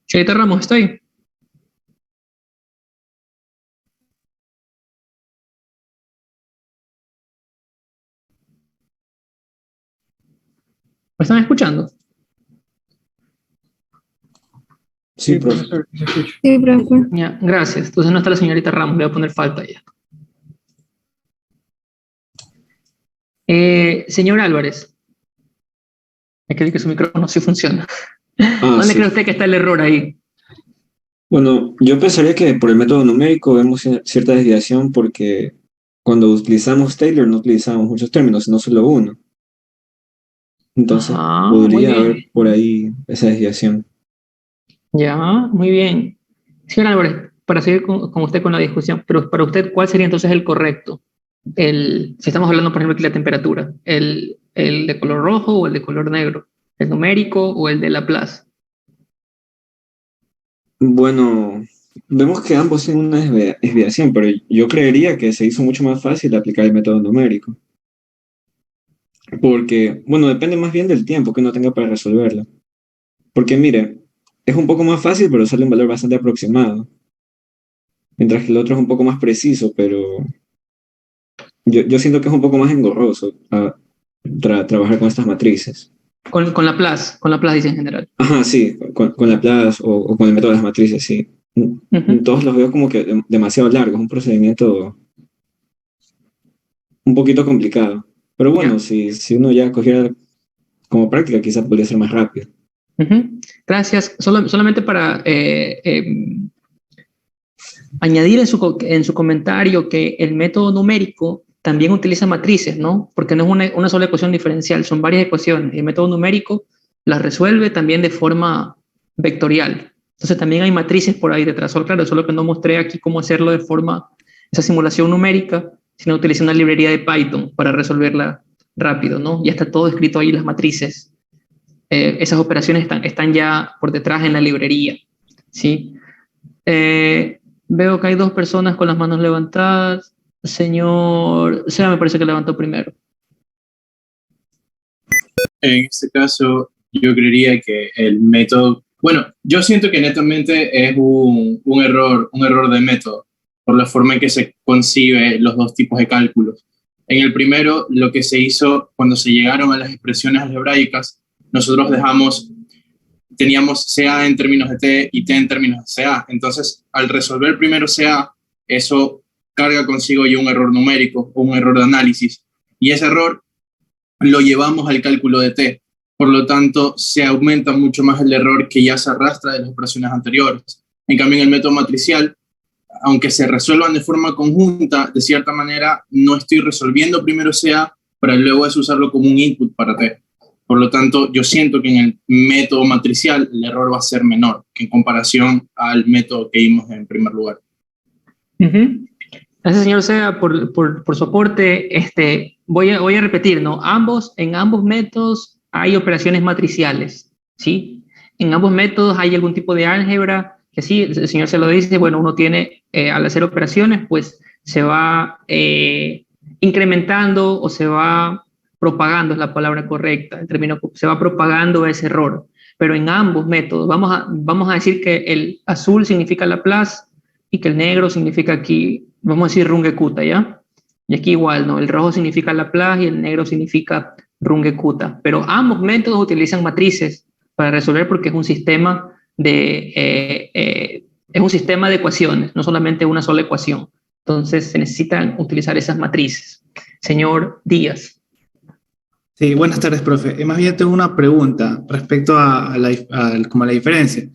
Señorita Ramos, ¿está ahí? ¿Me están escuchando? Sí, profe. profesor, se escucha. Sí, profe. Ya, gracias. Entonces no está la señorita Ramos, le voy a poner falta ya. Señor Álvarez, hay que ver que su micrófono sí funciona. ¿Dónde Sí. cree usted que está el error ahí? Bueno, yo pensaría que por el método numérico vemos cierta desviación porque cuando utilizamos Taylor no utilizamos muchos términos, sino solo uno. Entonces Ajá, muy podría haber bien. por ahí esa desviación. Ya, muy bien. Señor Álvarez, para seguir con usted con la discusión, pero para usted, ¿cuál sería entonces el correcto? Si estamos hablando, por ejemplo, aquí de la temperatura, ¿el de color rojo o el de color negro? ¿El numérico o el de Laplace? Bueno, vemos que ambos tienen una desviación, pero yo creería que se hizo mucho más fácil aplicar el método numérico. Porque, bueno, depende más bien del tiempo que uno tenga para resolverlo. Porque mire, es un poco más fácil, pero sale un valor bastante aproximado. Mientras que el otro es un poco más preciso, pero yo siento que es un poco más engorroso trabajar con estas matrices. Con Laplace dice en general. Ajá, sí, con Laplace o con el método de las matrices, sí. Ujú. Todos los veo como que demasiado largos, un procedimiento un poquito complicado. Pero bueno, Ya. si uno ya cogiera como práctica, quizás podría ser más rápido. Ujú. Gracias. Solamente para añadir en su comentario que el método numérico también utiliza matrices, ¿no? Porque no es una sola ecuación diferencial, son varias ecuaciones. Y el método numérico las resuelve también de forma vectorial. Entonces también hay matrices por ahí detrás. Claro, solo que no mostré aquí cómo hacerlo de forma, esa simulación numérica, sino utilicé una librería de Python para resolverla rápido, ¿no? Ya está todo escrito ahí, las matrices. Esas operaciones están ya por detrás en la librería, ¿sí? Veo que hay dos personas con las manos levantadas. Señor Sea, me parece que levantó primero. En este caso, yo creería que el método, bueno, yo siento que netamente es un error de método, por la forma en que se concibe los dos tipos de cálculos. En el primero, lo que se hizo cuando se llegaron a las expresiones algebraicas, nosotros teníamos CA en términos de T y T en términos de CA. Entonces, al resolver primero CA, eso carga consigo ya un error numérico o un error de análisis. Y ese error lo llevamos al cálculo de T. Por lo tanto, se aumenta mucho más el error que ya se arrastra de las operaciones anteriores. En cambio, en el método matricial, aunque se resuelvan de forma conjunta, de cierta manera, no estoy resolviendo primero CA para luego es usarlo como un input para T. Por lo tanto, yo siento que en el método matricial el error va a ser menor que en comparación al método que vimos en primer lugar. Uh-huh. Gracias, señor Sea, por su aporte. Voy a repetir, ¿no? En ambos métodos hay operaciones matriciales, ¿sí? En ambos métodos hay algún tipo de álgebra, que sí, el señor se lo dice, bueno, uno tiene, al hacer operaciones, pues se va incrementando o se va propagando, es la palabra correcta, en términos, se va propagando ese error. Pero en ambos métodos, vamos a decir que el azul significa Laplace y que el negro significa aquí, vamos a decir Rungekuta, ¿ya? Y aquí igual, ¿no? El rojo significa Laplace y el negro significa Rungekuta. Pero ambos métodos utilizan matrices para resolver porque es un sistema es un sistema de ecuaciones, no solamente una sola ecuación. Entonces se necesitan utilizar esas matrices. Señor Díaz. Sí, buenas tardes, profe. Más bien tengo una pregunta respecto como a la diferencia.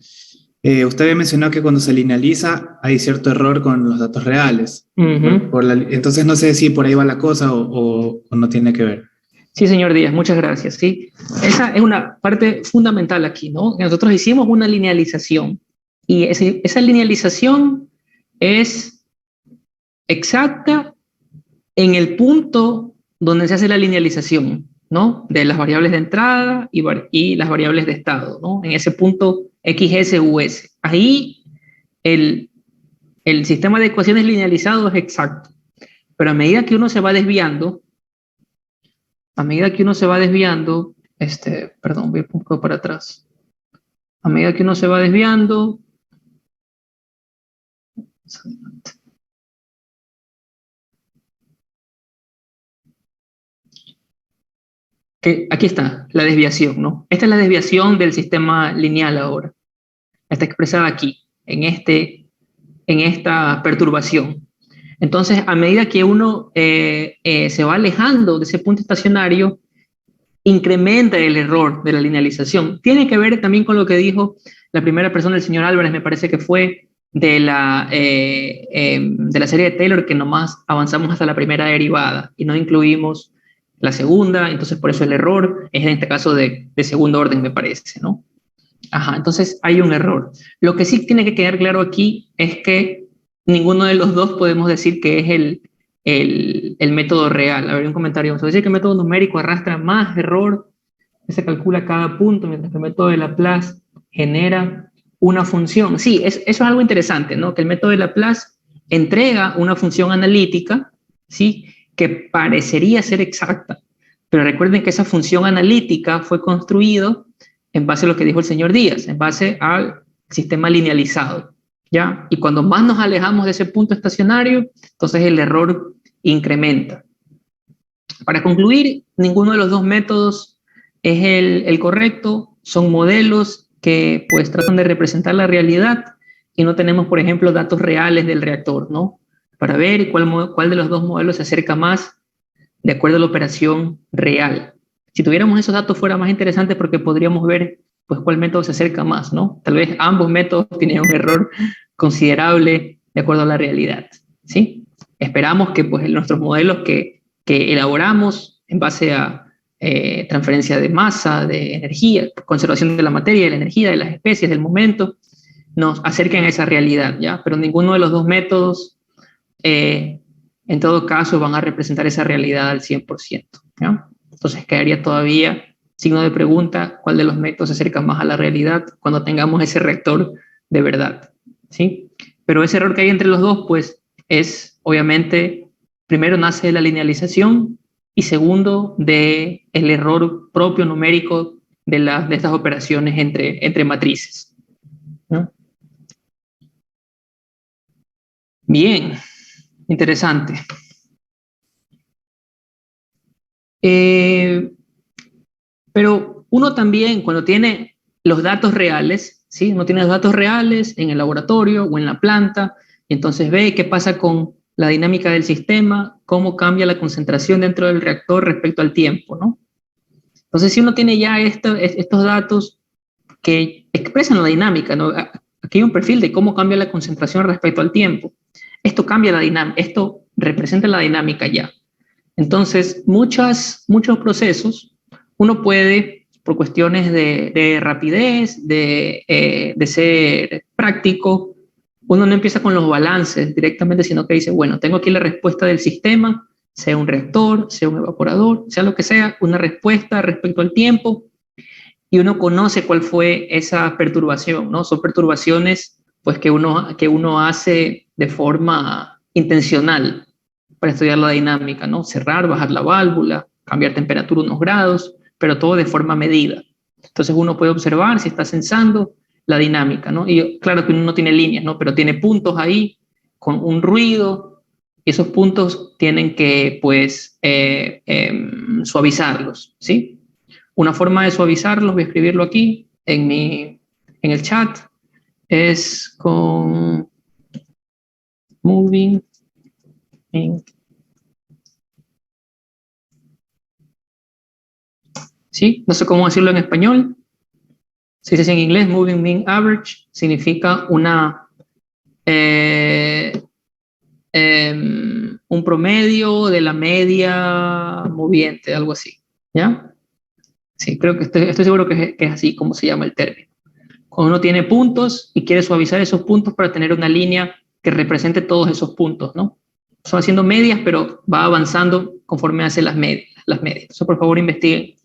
Usted había mencionado que cuando se linealiza hay cierto error con los datos reales. Entonces no sé si por ahí va la cosa o no tiene que ver. Sí, señor Díaz, muchas gracias. Sí, esa es una parte fundamental aquí, ¿no? Nosotros hicimos una linealización y esa linealización es exacta en el punto donde se hace la linealización, ¿no? De las variables de entrada y las variables de estado, ¿no? En ese punto XS, US. Ahí el sistema de ecuaciones linealizado es exacto, pero a medida que uno se va desviando, perdón, voy un poco para atrás. A medida que uno se va desviando, aquí está la desviación, ¿no? Esta es la desviación del sistema lineal ahora. Está expresada aquí, en esta perturbación. Entonces, a medida que uno se va alejando de ese punto estacionario, incrementa el error de la linealización. Tiene que ver también con lo que dijo la primera persona, el señor Álvarez, me parece que fue de la serie de Taylor, que nomás avanzamos hasta la primera derivada y no incluimos la segunda, entonces por eso el error es en este caso de segundo orden, me parece, ¿no? Ajá, entonces hay un error. Lo que sí tiene que quedar claro aquí es que ninguno de los dos podemos decir que es el método real. A ver, un comentario. Vamos a decir que el método numérico arrastra más error, se calcula cada punto, mientras que el método de Laplace genera una función. Sí, eso es algo interesante, ¿no? Que el método de Laplace entrega una función analítica, ¿sí? Que parecería ser exacta. Pero recuerden que esa función analítica fue construida en base a lo que dijo el señor Díaz, en base al sistema linealizado, ¿ya? Y cuando más nos alejamos de ese punto estacionario, entonces el error incrementa. Para concluir, ninguno de los dos métodos es el correcto, son modelos que pues tratan de representar la realidad y no tenemos, por ejemplo, datos reales del reactor, ¿no? Para ver cuál de los dos modelos se acerca más de acuerdo a la operación real. Si tuviéramos esos datos fuera más interesante porque podríamos ver pues cuál método se acerca más, ¿no? Tal vez ambos métodos tienen un error considerable de acuerdo a la realidad, ¿sí? Esperamos que pues nuestros modelos que elaboramos en base a transferencia de masa, de energía, conservación de la materia, de la energía, de las especies, del momento, nos acerquen a esa realidad, ¿ya? Pero ninguno de los dos métodos en todo caso van a representar esa realidad al 100%, ¿ya? Entonces quedaría todavía signo de pregunta, ¿cuál de los métodos se acerca más a la realidad cuando tengamos ese reactor de verdad? ¿Sí? Pero ese error que hay entre los dos, pues, es obviamente, primero nace de la linealización y segundo, de el error propio numérico de estas operaciones entre matrices, ¿no? Bien, interesante. Pero uno también, cuando tiene los datos reales, ¿sí? Uno tiene los datos reales en el laboratorio o en la planta, y entonces ve qué pasa con la dinámica del sistema, cómo cambia la concentración dentro del reactor respecto al tiempo, ¿no? Entonces, si uno tiene ya estos datos que expresan la dinámica, ¿no? Aquí hay un perfil de cómo cambia la concentración respecto al tiempo. Esto cambia la dinámica, esto representa la dinámica ya. Entonces, muchos procesos, uno puede, por cuestiones de rapidez, de ser práctico, uno no empieza con los balances directamente, sino que dice, bueno, tengo aquí la respuesta del sistema, sea un reactor, sea un evaporador, sea lo que sea, una respuesta respecto al tiempo, y uno conoce cuál fue esa perturbación, ¿no? Son perturbaciones pues, que uno hace de forma intencional para estudiar la dinámica, ¿no? Cerrar, bajar la válvula, cambiar temperatura unos grados, pero todo de forma medida. Entonces uno puede observar si está sensando la dinámica, ¿no? Y claro que uno no tiene líneas, ¿no? Pero tiene puntos ahí con un ruido, y esos puntos tienen que, pues, suavizarlos, ¿sí? Una forma de suavizarlos, voy a escribirlo aquí en el chat, es con moving in, ¿sí? No sé cómo decirlo en español. Se dice en inglés, moving mean average, significa un promedio de la media moviente, algo así, ¿ya? Sí, creo que estoy seguro que es así como se llama el término. Cuando uno tiene puntos y quiere suavizar esos puntos para tener una línea que represente todos esos puntos, ¿no? Son haciendo medias, pero va avanzando conforme hace las medias. Entonces, por favor, investiguen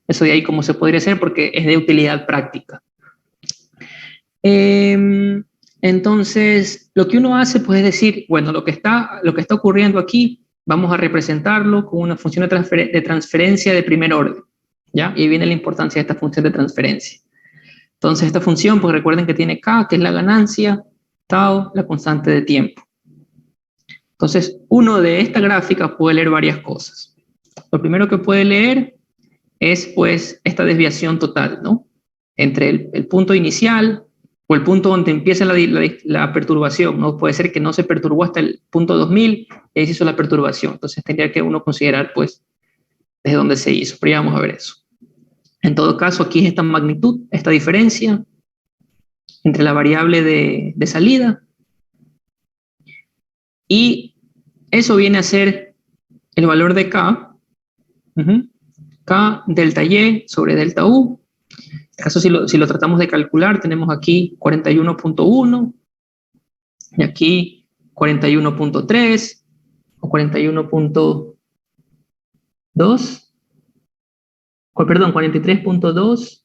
eso de ahí cómo se podría hacer porque es de utilidad práctica. Entonces, lo que uno hace, pues, es decir, bueno, lo que está ocurriendo aquí, vamos a representarlo con una función de transferencia de primer orden, ¿ya? Y ahí viene la importancia de esta función de transferencia. Entonces, esta función, pues recuerden que tiene K, que es la ganancia, tau, la constante de tiempo. Entonces, uno de esta gráfica puede leer varias cosas. Lo primero que puede leer es, pues, esta desviación total, ¿no? Entre el punto inicial o el punto donde empieza la perturbación, ¿no? Puede ser que no se perturbó hasta el punto 2000 y ahí se hizo la perturbación. Entonces, tendría que uno considerar, pues, desde dónde se hizo. Pero ya vamos a ver eso. En todo caso, aquí es esta magnitud, esta diferencia entre la variable de salida, y eso viene a ser el valor de K, K delta Y sobre delta U. En este caso, si lo tratamos de calcular, tenemos aquí 41.1 y aquí 41.3 o 41.2, perdón, 43.2,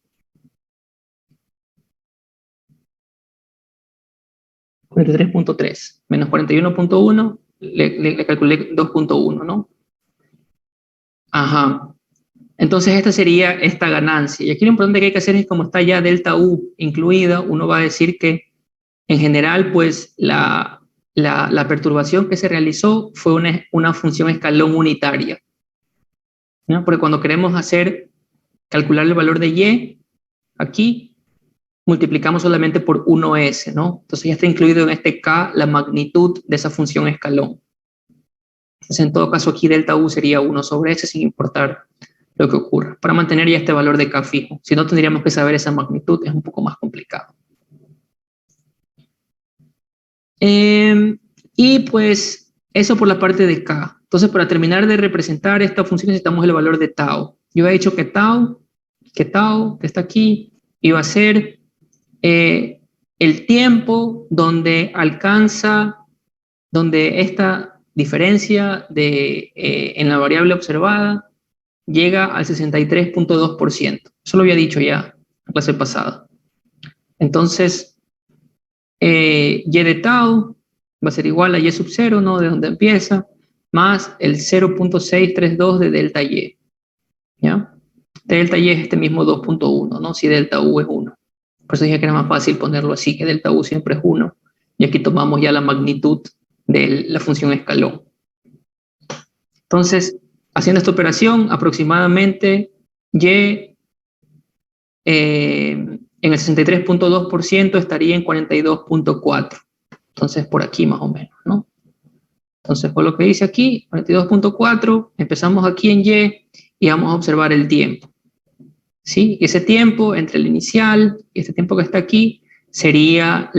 43.3 menos 41.1, le calculé 2.1, ¿no? Ajá. Entonces esta sería esta ganancia. Y aquí lo importante que hay que hacer es, como está ya delta U incluida, uno va a decir que en general, pues la perturbación que se realizó fue una función escalón unitaria, ¿no? Porque cuando queremos calcular el valor de Y, aquí multiplicamos solamente por 1S, ¿no? Entonces ya está incluido en este K la magnitud de esa función escalón. Entonces, en todo caso, aquí delta U sería 1 sobre S sin importar lo que ocurra, para mantener ya este valor de K fijo. Si no, tendríamos que saber esa magnitud, es un poco más complicado. Y pues eso por la parte de K. Entonces, para terminar de representar esta función necesitamos el valor de tau. Yo he dicho que tau, que está aquí, iba a ser el tiempo donde donde esta diferencia en la variable observada llega al 63.2%. Eso lo había dicho ya en la clase pasada. Entonces, y de tau va a ser igual a y sub 0, ¿no? De donde empieza, más el 0.632 de delta y, ¿ya? Delta y es este mismo 2.1, ¿no? Si delta u es 1. Por eso dije que era más fácil ponerlo así, que delta u siempre es 1. Y aquí tomamos ya la magnitud de la función escalón. Entonces, haciendo esta operación, aproximadamente y en el 63.2% estaría en 42.4. Entonces, por aquí más o menos, ¿no? Entonces, por lo que dice aquí, 42.4, empezamos aquí en y vamos a observar el tiempo. ¿Sí? Ese tiempo entre el inicial y este tiempo que está aquí sería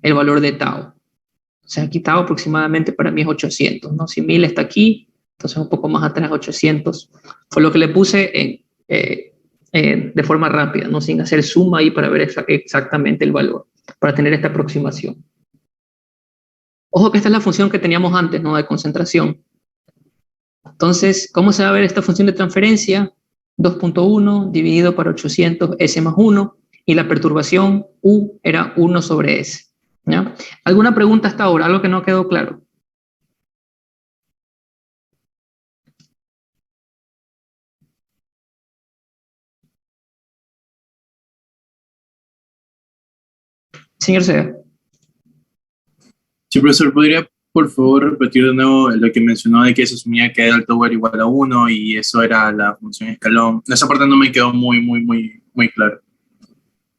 el valor de tau. O sea, aquí tau aproximadamente para mí es 800, ¿no? Si 1000 está aquí, entonces un poco más atrás 800. Fue lo que le puse de forma rápida, ¿no? Sin hacer suma ahí para ver exactamente el valor, para tener esta aproximación. Ojo que esta es la función que teníamos antes, ¿no? De concentración. Entonces, ¿cómo se va a ver esta función de transferencia? 2.1 dividido por 800, S más 1, y la perturbación U era 1 sobre S, ¿ya? ¿Alguna pregunta hasta ahora? ¿Algo que no quedó claro? Señor Sea. Sí, Sí, profesor, ¿podría por favor repetir de nuevo lo que mencionó de que se asumía que delta U era igual a 1 y eso era la función escalón? Esa parte no me quedó muy claro.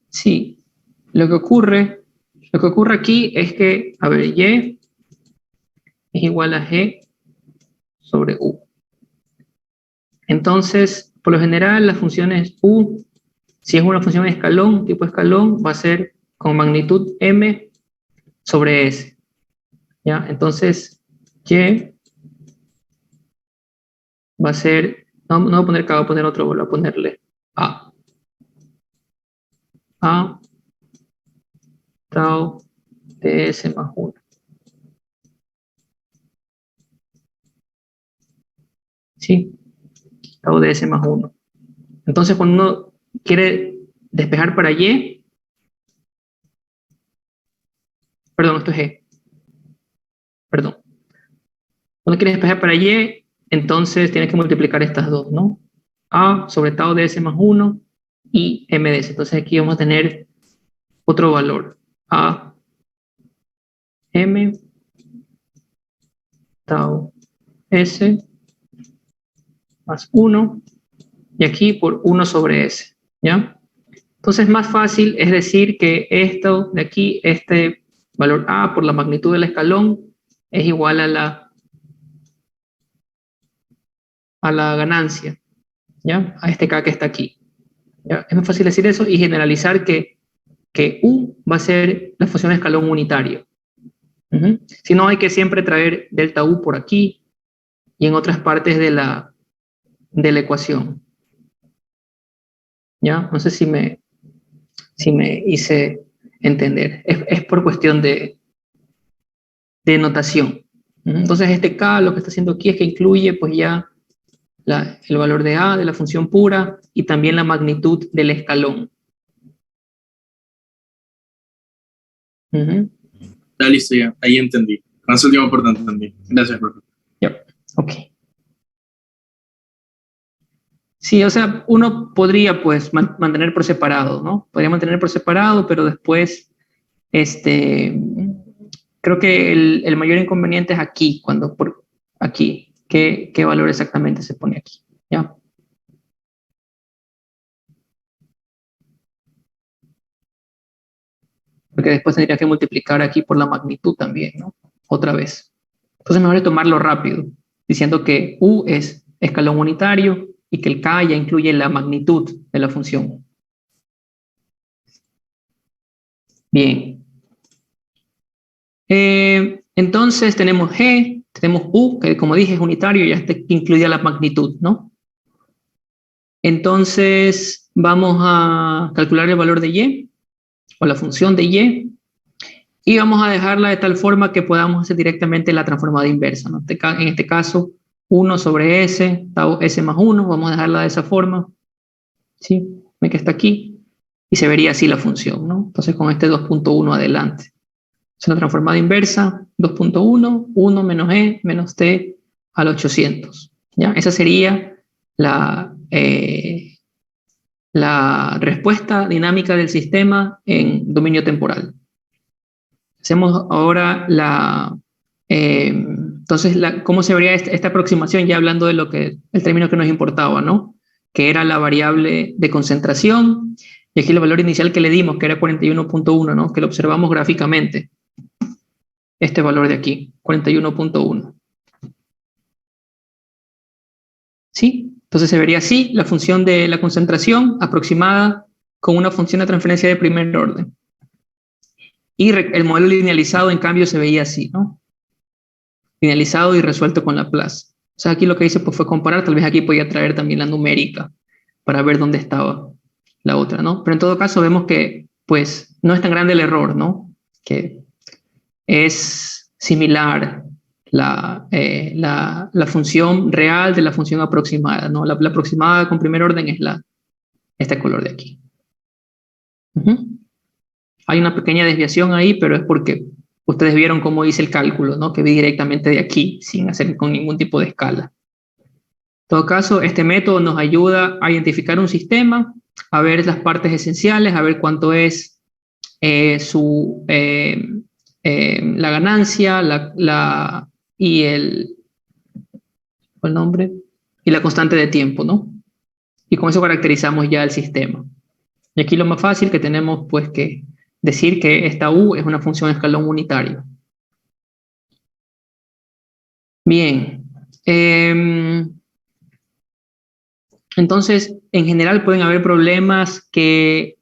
Sí, lo que ocurre aquí es que, a ver, Y es igual a G sobre U. Entonces, por lo general, las funciones U, si es una función de escalón, tipo escalón, va a ser con magnitud M sobre S. ¿Ya? Entonces, Y va a ser, no voy a poner K, voy a poner otro, voy a ponerle A. A tau de S más 1. ¿Sí? Tau de S más 1. Entonces, cuando uno quiere despejar para Y, perdón, esto es G, perdón. Cuando quieres despejar para Y, entonces tienes que multiplicar estas dos, ¿no? A sobre tau de S más 1 y M de S. Entonces aquí vamos a tener otro valor. A, M, tau S más 1 y aquí por 1 sobre S, ¿ya? Entonces más fácil es decir que esto de aquí, este valor A por la magnitud del escalón es igual a la ganancia, ¿ya? A este K que está aquí. ¿Ya? Es más fácil decir eso y generalizar que U va a ser la función de escalón unitario. Si no, hay que siempre traer delta U por aquí y en otras partes de la ecuación. ¿Ya? No sé si me hice entender. Es por cuestión de notación. Entonces este K lo que está haciendo aquí es que incluye pues ya el valor de A de la función pura y también la magnitud del escalón. Está listo ya, ahí entendí. Con esa última parte entendí. Gracias, profesor. Yep. Ok. Sí, o sea, uno podría pues mantener por separado, ¿no? Podría mantener por separado, pero después, creo que el mayor inconveniente es aquí, cuando por aquí, ¿qué valor exactamente se pone aquí? ¿Ya? Porque después tendría que multiplicar aquí por la magnitud también, ¿no? Otra vez. Entonces mejor es tomarlo rápido, diciendo que U es escalón unitario y que el K ya incluye la magnitud de la función. Bien. Entonces tenemos G, tenemos U, que como dije es unitario, ya incluye la magnitud, ¿no? Entonces vamos a calcular el valor de Y, o la función de Y, y vamos a dejarla de tal forma que podamos hacer directamente la transformada inversa, ¿no? En este caso, 1 sobre S, tau S más 1, vamos a dejarla de esa forma, ¿sí? Ve que está aquí, y se vería así la función, ¿no? Entonces con este 2.1 adelante. Es una transformada inversa, 2.1, 1 menos E menos T al 800, ¿ya? Esa sería la respuesta dinámica del sistema en dominio temporal. Hacemos ahora entonces, ¿cómo se vería esta aproximación? Ya hablando de el término que nos importaba, ¿no? Que era la variable de concentración, y aquí el valor inicial que le dimos, que era 41.1, ¿no? Que lo observamos gráficamente. Este valor de aquí, 41.1. ¿Sí? Entonces se vería así la función de la concentración aproximada con una función de transferencia de primer orden. Y el modelo linealizado, en cambio, se veía así, ¿no? Linealizado y resuelto con Laplace. O sea, aquí lo que hice pues, fue comparar, tal vez aquí podía traer también la numérica para ver dónde estaba la otra, ¿no? Pero en todo caso vemos que, pues, no es tan grande el error, ¿no? Que es similar la función real de la función aproximada, ¿no? La aproximada con primer orden es este color de aquí. Hay una pequeña desviación ahí, pero es porque ustedes vieron cómo hice el cálculo, ¿no? Que vi directamente de aquí, sin hacer con ningún tipo de escala. En todo caso, este método nos ayuda a identificar un sistema, a ver las partes esenciales, a ver cuánto es la ganancia, y el nombre, y la constante de tiempo, ¿no? Y con eso caracterizamos ya el sistema. Y aquí lo más fácil que tenemos, pues, que decir que esta U es una función de escalón unitario. Bien. Entonces, en general pueden haber problemas que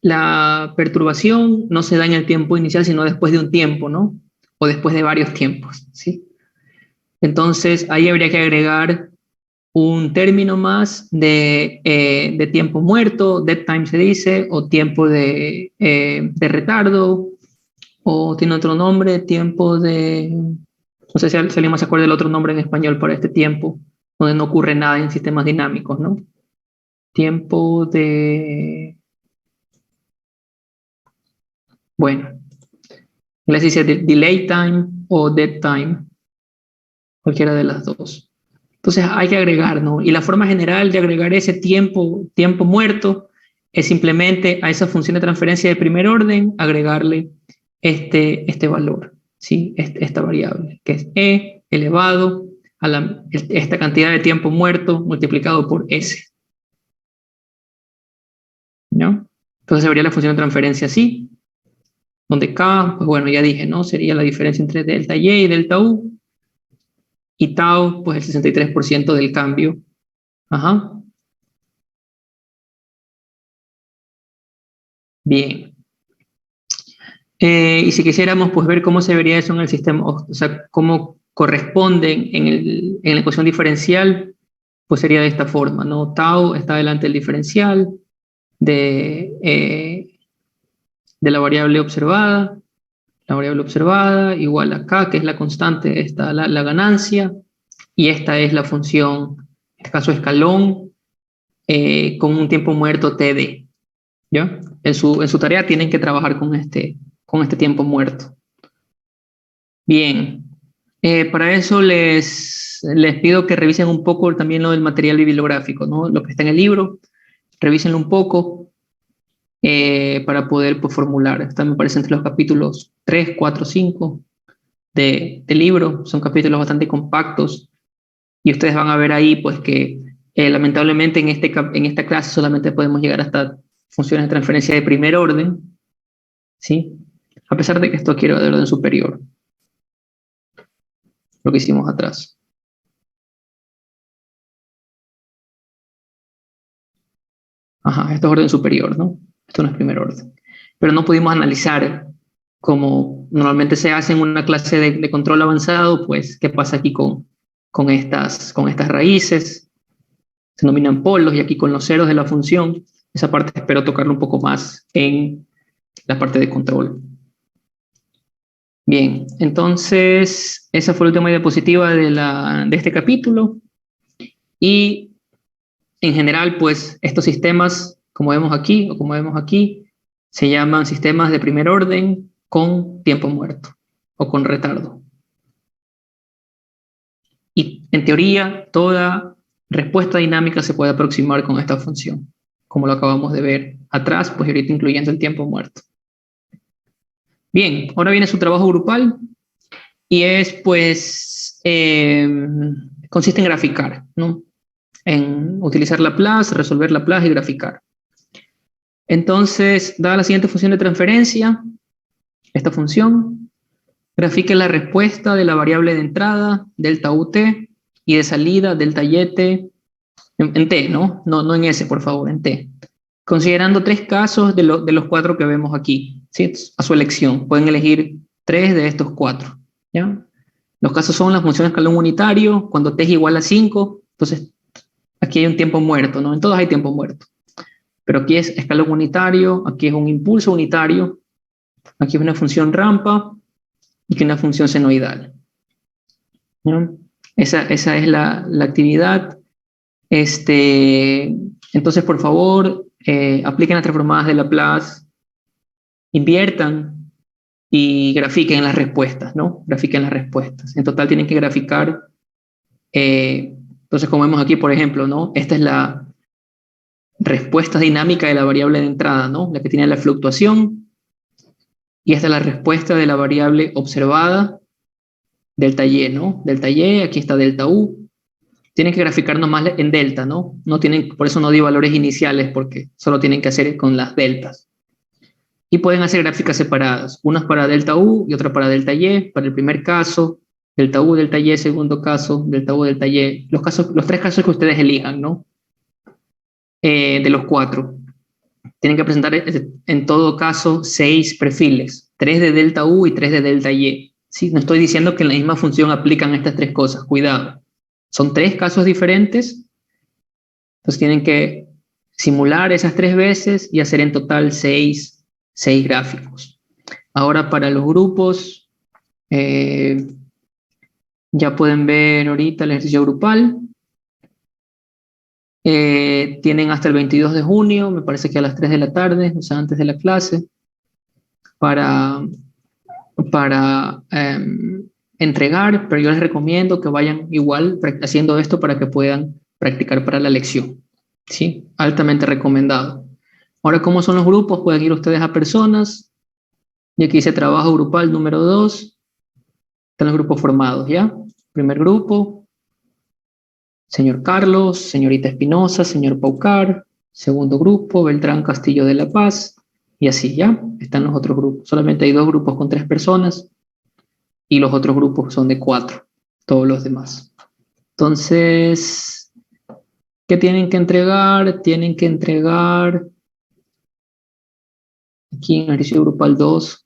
la perturbación no se da en el tiempo inicial, sino después de un tiempo, ¿no? O después de varios tiempos, ¿sí? Entonces, ahí habría que agregar un término más de tiempo muerto, dead time se dice, o tiempo de retardo, o tiene otro nombre, tiempo de... No sé si alguien más se acuerda del otro nombre en español para este tiempo, donde no ocurre nada en sistemas dinámicos, ¿no? Tiempo de... Bueno, les dice delay time o dead time, cualquiera de las dos. Entonces hay que agregar, ¿no? Y la forma general de agregar ese tiempo muerto es simplemente a esa función de transferencia de primer orden agregarle este valor, ¿sí? Esta variable, que es E elevado a esta cantidad de tiempo muerto multiplicado por S, ¿no? Entonces se vería la función de transferencia así, donde K, pues bueno, ya dije, ¿no? Sería la diferencia entre delta Y y delta U, y tau, pues el 63% del cambio. Ajá. Bien. Y si quisiéramos pues ver cómo se vería eso en el sistema, o sea, cómo corresponden en la ecuación diferencial, pues sería de esta forma, ¿no? Tau está delante del diferencial de la variable observada. La variable observada igual a K, que es la constante, está la ganancia, y esta es la función, en este caso escalón, con un tiempo muerto TD. ¿Ya? En su tarea tienen que trabajar con este tiempo muerto. Bien, para eso les pido que revisen un poco también lo del material bibliográfico, ¿no? Lo que está en el libro, revísenlo un poco para poder pues, formular. Esta me parece entre los capítulos 3, 4, 5 del libro. Son capítulos bastante compactos y ustedes van a ver ahí pues que lamentablemente en esta clase solamente podemos llegar hasta funciones de transferencia de primer orden, ¿sí? A pesar de que esto quiere de orden superior, lo que hicimos atrás. Ajá, esto es orden superior, ¿no? Esto no es primer orden. Pero no pudimos analizar como normalmente se hace en una clase de control avanzado, pues qué pasa aquí con estas raíces, se denominan polos, y aquí con los ceros de la función. Esa parte espero tocarlo un poco más en la parte de control. Bien, entonces esa fue la última diapositiva de este capítulo. Y en general, pues estos sistemas, como vemos aquí, se llaman sistemas de primer orden con tiempo muerto o con retardo. Y en teoría, toda respuesta dinámica se puede aproximar con esta función, como lo acabamos de ver atrás, pues ahorita incluyendo el tiempo muerto. Bien, ahora viene su trabajo grupal y es pues, consiste en graficar, ¿no? En utilizar Laplace, resolver Laplace y graficar. Entonces, dada la siguiente función de transferencia, esta función, grafique la respuesta de la variable de entrada, delta UT, y de salida, delta YT, en T, ¿no? No en S, por favor, en T. Considerando 3 casos de los 4 que vemos aquí, ¿sí? A su elección. Pueden elegir 3 de estos 4, ¿ya? Los casos son la función de escalón unitario, cuando T es igual a 5, entonces aquí hay un tiempo muerto, ¿no? En todos hay tiempo muerto. Pero aquí es escalón unitario, aquí es un impulso unitario, aquí es una función rampa y aquí una función senoidal, ¿no? Esa es la actividad. Entonces, por favor, apliquen las transformadas de Laplace, inviertan y grafiquen las respuestas, ¿no? Grafiquen las respuestas. En total tienen que graficar, entonces como vemos aquí, por ejemplo, ¿no? Esta es respuesta dinámica de la variable de entrada, ¿no? La que tiene la fluctuación. Y esta es la respuesta de la variable observada, delta Y, ¿no? Delta Y, aquí está delta U. Tienen que graficar nomás en delta, ¿no? No tienen, por eso no di valores iniciales, porque solo tienen que hacer con las deltas. Y pueden hacer gráficas separadas, unas para delta U y otra para delta Y, para el primer caso, delta U, delta Y, segundo caso, delta U, delta Y, los 3 casos que ustedes elijan, ¿no? De los 4. Tienen que presentar en todo caso 6 perfiles, 3 de delta U y 3 de delta Y. ¿Sí? No estoy diciendo que en la misma función aplican estas 3 cosas, cuidado. Son 3 casos diferentes, entonces tienen que simular esas 3 veces y hacer en total 6 gráficos. Ahora para los grupos, ya pueden ver ahorita el ejercicio grupal. Tienen hasta el 22 de junio, me parece que a las 3 de la tarde, o sea, antes de la clase, para entregar, pero yo les recomiendo que vayan igual haciendo esto para que puedan practicar para la lección. ¿Sí? Altamente recomendado. Ahora, ¿cómo son los grupos? Pueden ir ustedes a personas, y aquí dice trabajo grupal número 2, están los grupos formados, ¿ya? Primer grupo, señor Carlos, señorita Espinosa, señor Paucar, segundo grupo, Beltrán Castillo de la Paz, y así, ¿ya? Están los otros grupos. Solamente hay 2 grupos con 3 personas, y los otros grupos son de 4, todos los demás. Entonces, ¿qué tienen que entregar? Tienen que entregar aquí en ejercicio grupal 2,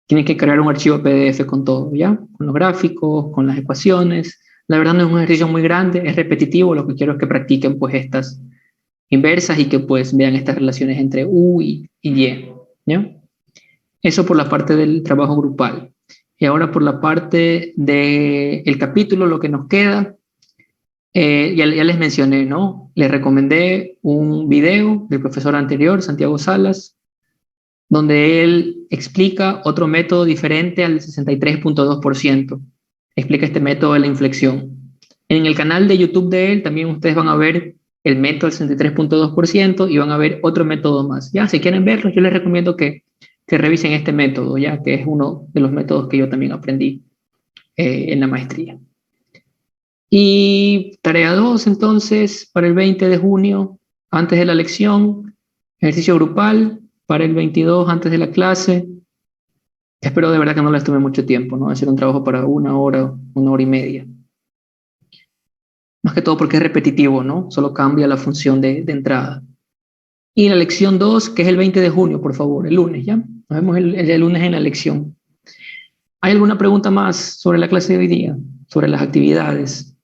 tienen que crear un archivo PDF con todo, ¿ya? Con los gráficos, con las ecuaciones. La verdad no es un ejercicio muy grande, es repetitivo, lo que quiero es que practiquen pues estas inversas y que pues vean estas relaciones entre U y Y, ¿ya? Eso por la parte del trabajo grupal. Y ahora por la parte del capítulo, lo que nos queda, ya les mencioné, ¿no? Les recomendé un video del profesor anterior, Santiago Salas, donde él explica otro método diferente al 63.2%. Explica este método de la inflexión. En el canal de YouTube de él también ustedes van a ver el método del 63.2% y van a ver otro método más. Ya, si quieren verlo, yo les recomiendo que revisen este método, ya que es uno de los métodos que yo también aprendí en la maestría. Y tarea 2, entonces, para el 20 de junio, antes de la lección, ejercicio grupal, para el 22, antes de la clase. Espero de verdad que no les tome mucho tiempo, ¿no? Hacer un trabajo para 1 hora, 1 hora y media. Más que todo porque es repetitivo, ¿no? Solo cambia la función de entrada. Y la lección 2, que es el 20 de junio, por favor, el lunes, ¿ya? Nos vemos el lunes en la lección. ¿Hay alguna pregunta más sobre la clase de hoy día? Sobre las actividades.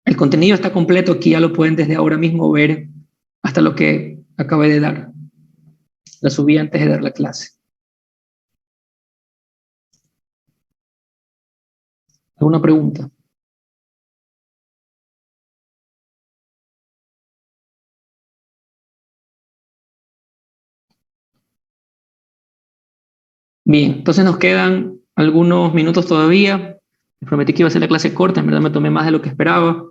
El contenido está completo, aquí ya lo pueden desde ahora mismo ver hasta lo que acabé de dar. La subí antes de dar la clase. ¿Alguna pregunta? Bien, entonces nos quedan algunos minutos todavía. Les prometí que iba a ser la clase corta, en verdad me tomé más de lo que esperaba.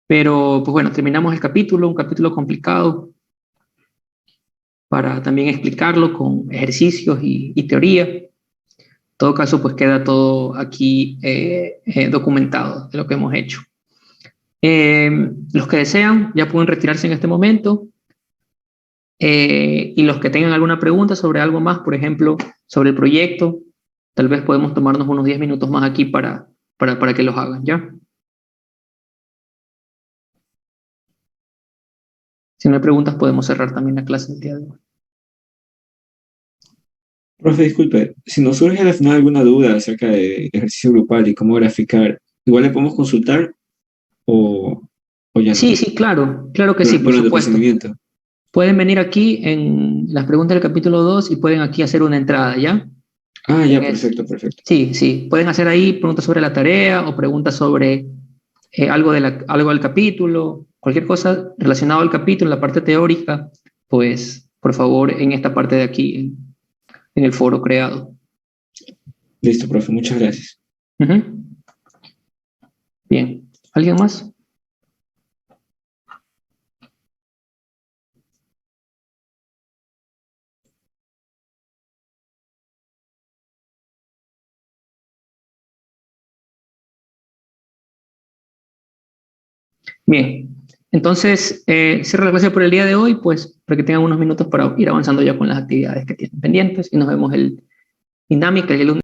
Pero, pues bueno, terminamos el capítulo, un capítulo complicado para también explicarlo con ejercicios y teoría. En todo caso, pues queda todo aquí documentado de lo que hemos hecho. Los que desean ya pueden retirarse en este momento. Y los que tengan alguna pregunta sobre algo más, por ejemplo, sobre el proyecto, tal vez podemos tomarnos unos 10 minutos más aquí para que los hagan, ¿ya? Si no hay preguntas, podemos cerrar también la clase del día de hoy. Profe, disculpe, si nos surge al final alguna duda acerca del ejercicio grupal y cómo graficar, igual le podemos consultar o ya no. Sí, sí, claro que sí, por supuesto. Pueden venir aquí en las preguntas del capítulo 2 y pueden aquí hacer una entrada, ¿ya? Ah, ya, perfecto. Sí, sí, pueden hacer ahí preguntas sobre la tarea o preguntas sobre algo del capítulo, cualquier cosa relacionada al capítulo, la parte teórica, pues por favor en esta parte de aquí, en el foro creado. Listo, profe, muchas gracias. Bien, ¿alguien más? Bien, entonces cierro la clase por el día de hoy, pues para que tengan unos minutos para ir avanzando ya con las actividades que tienen pendientes y nos vemos el dinámica y el lunes.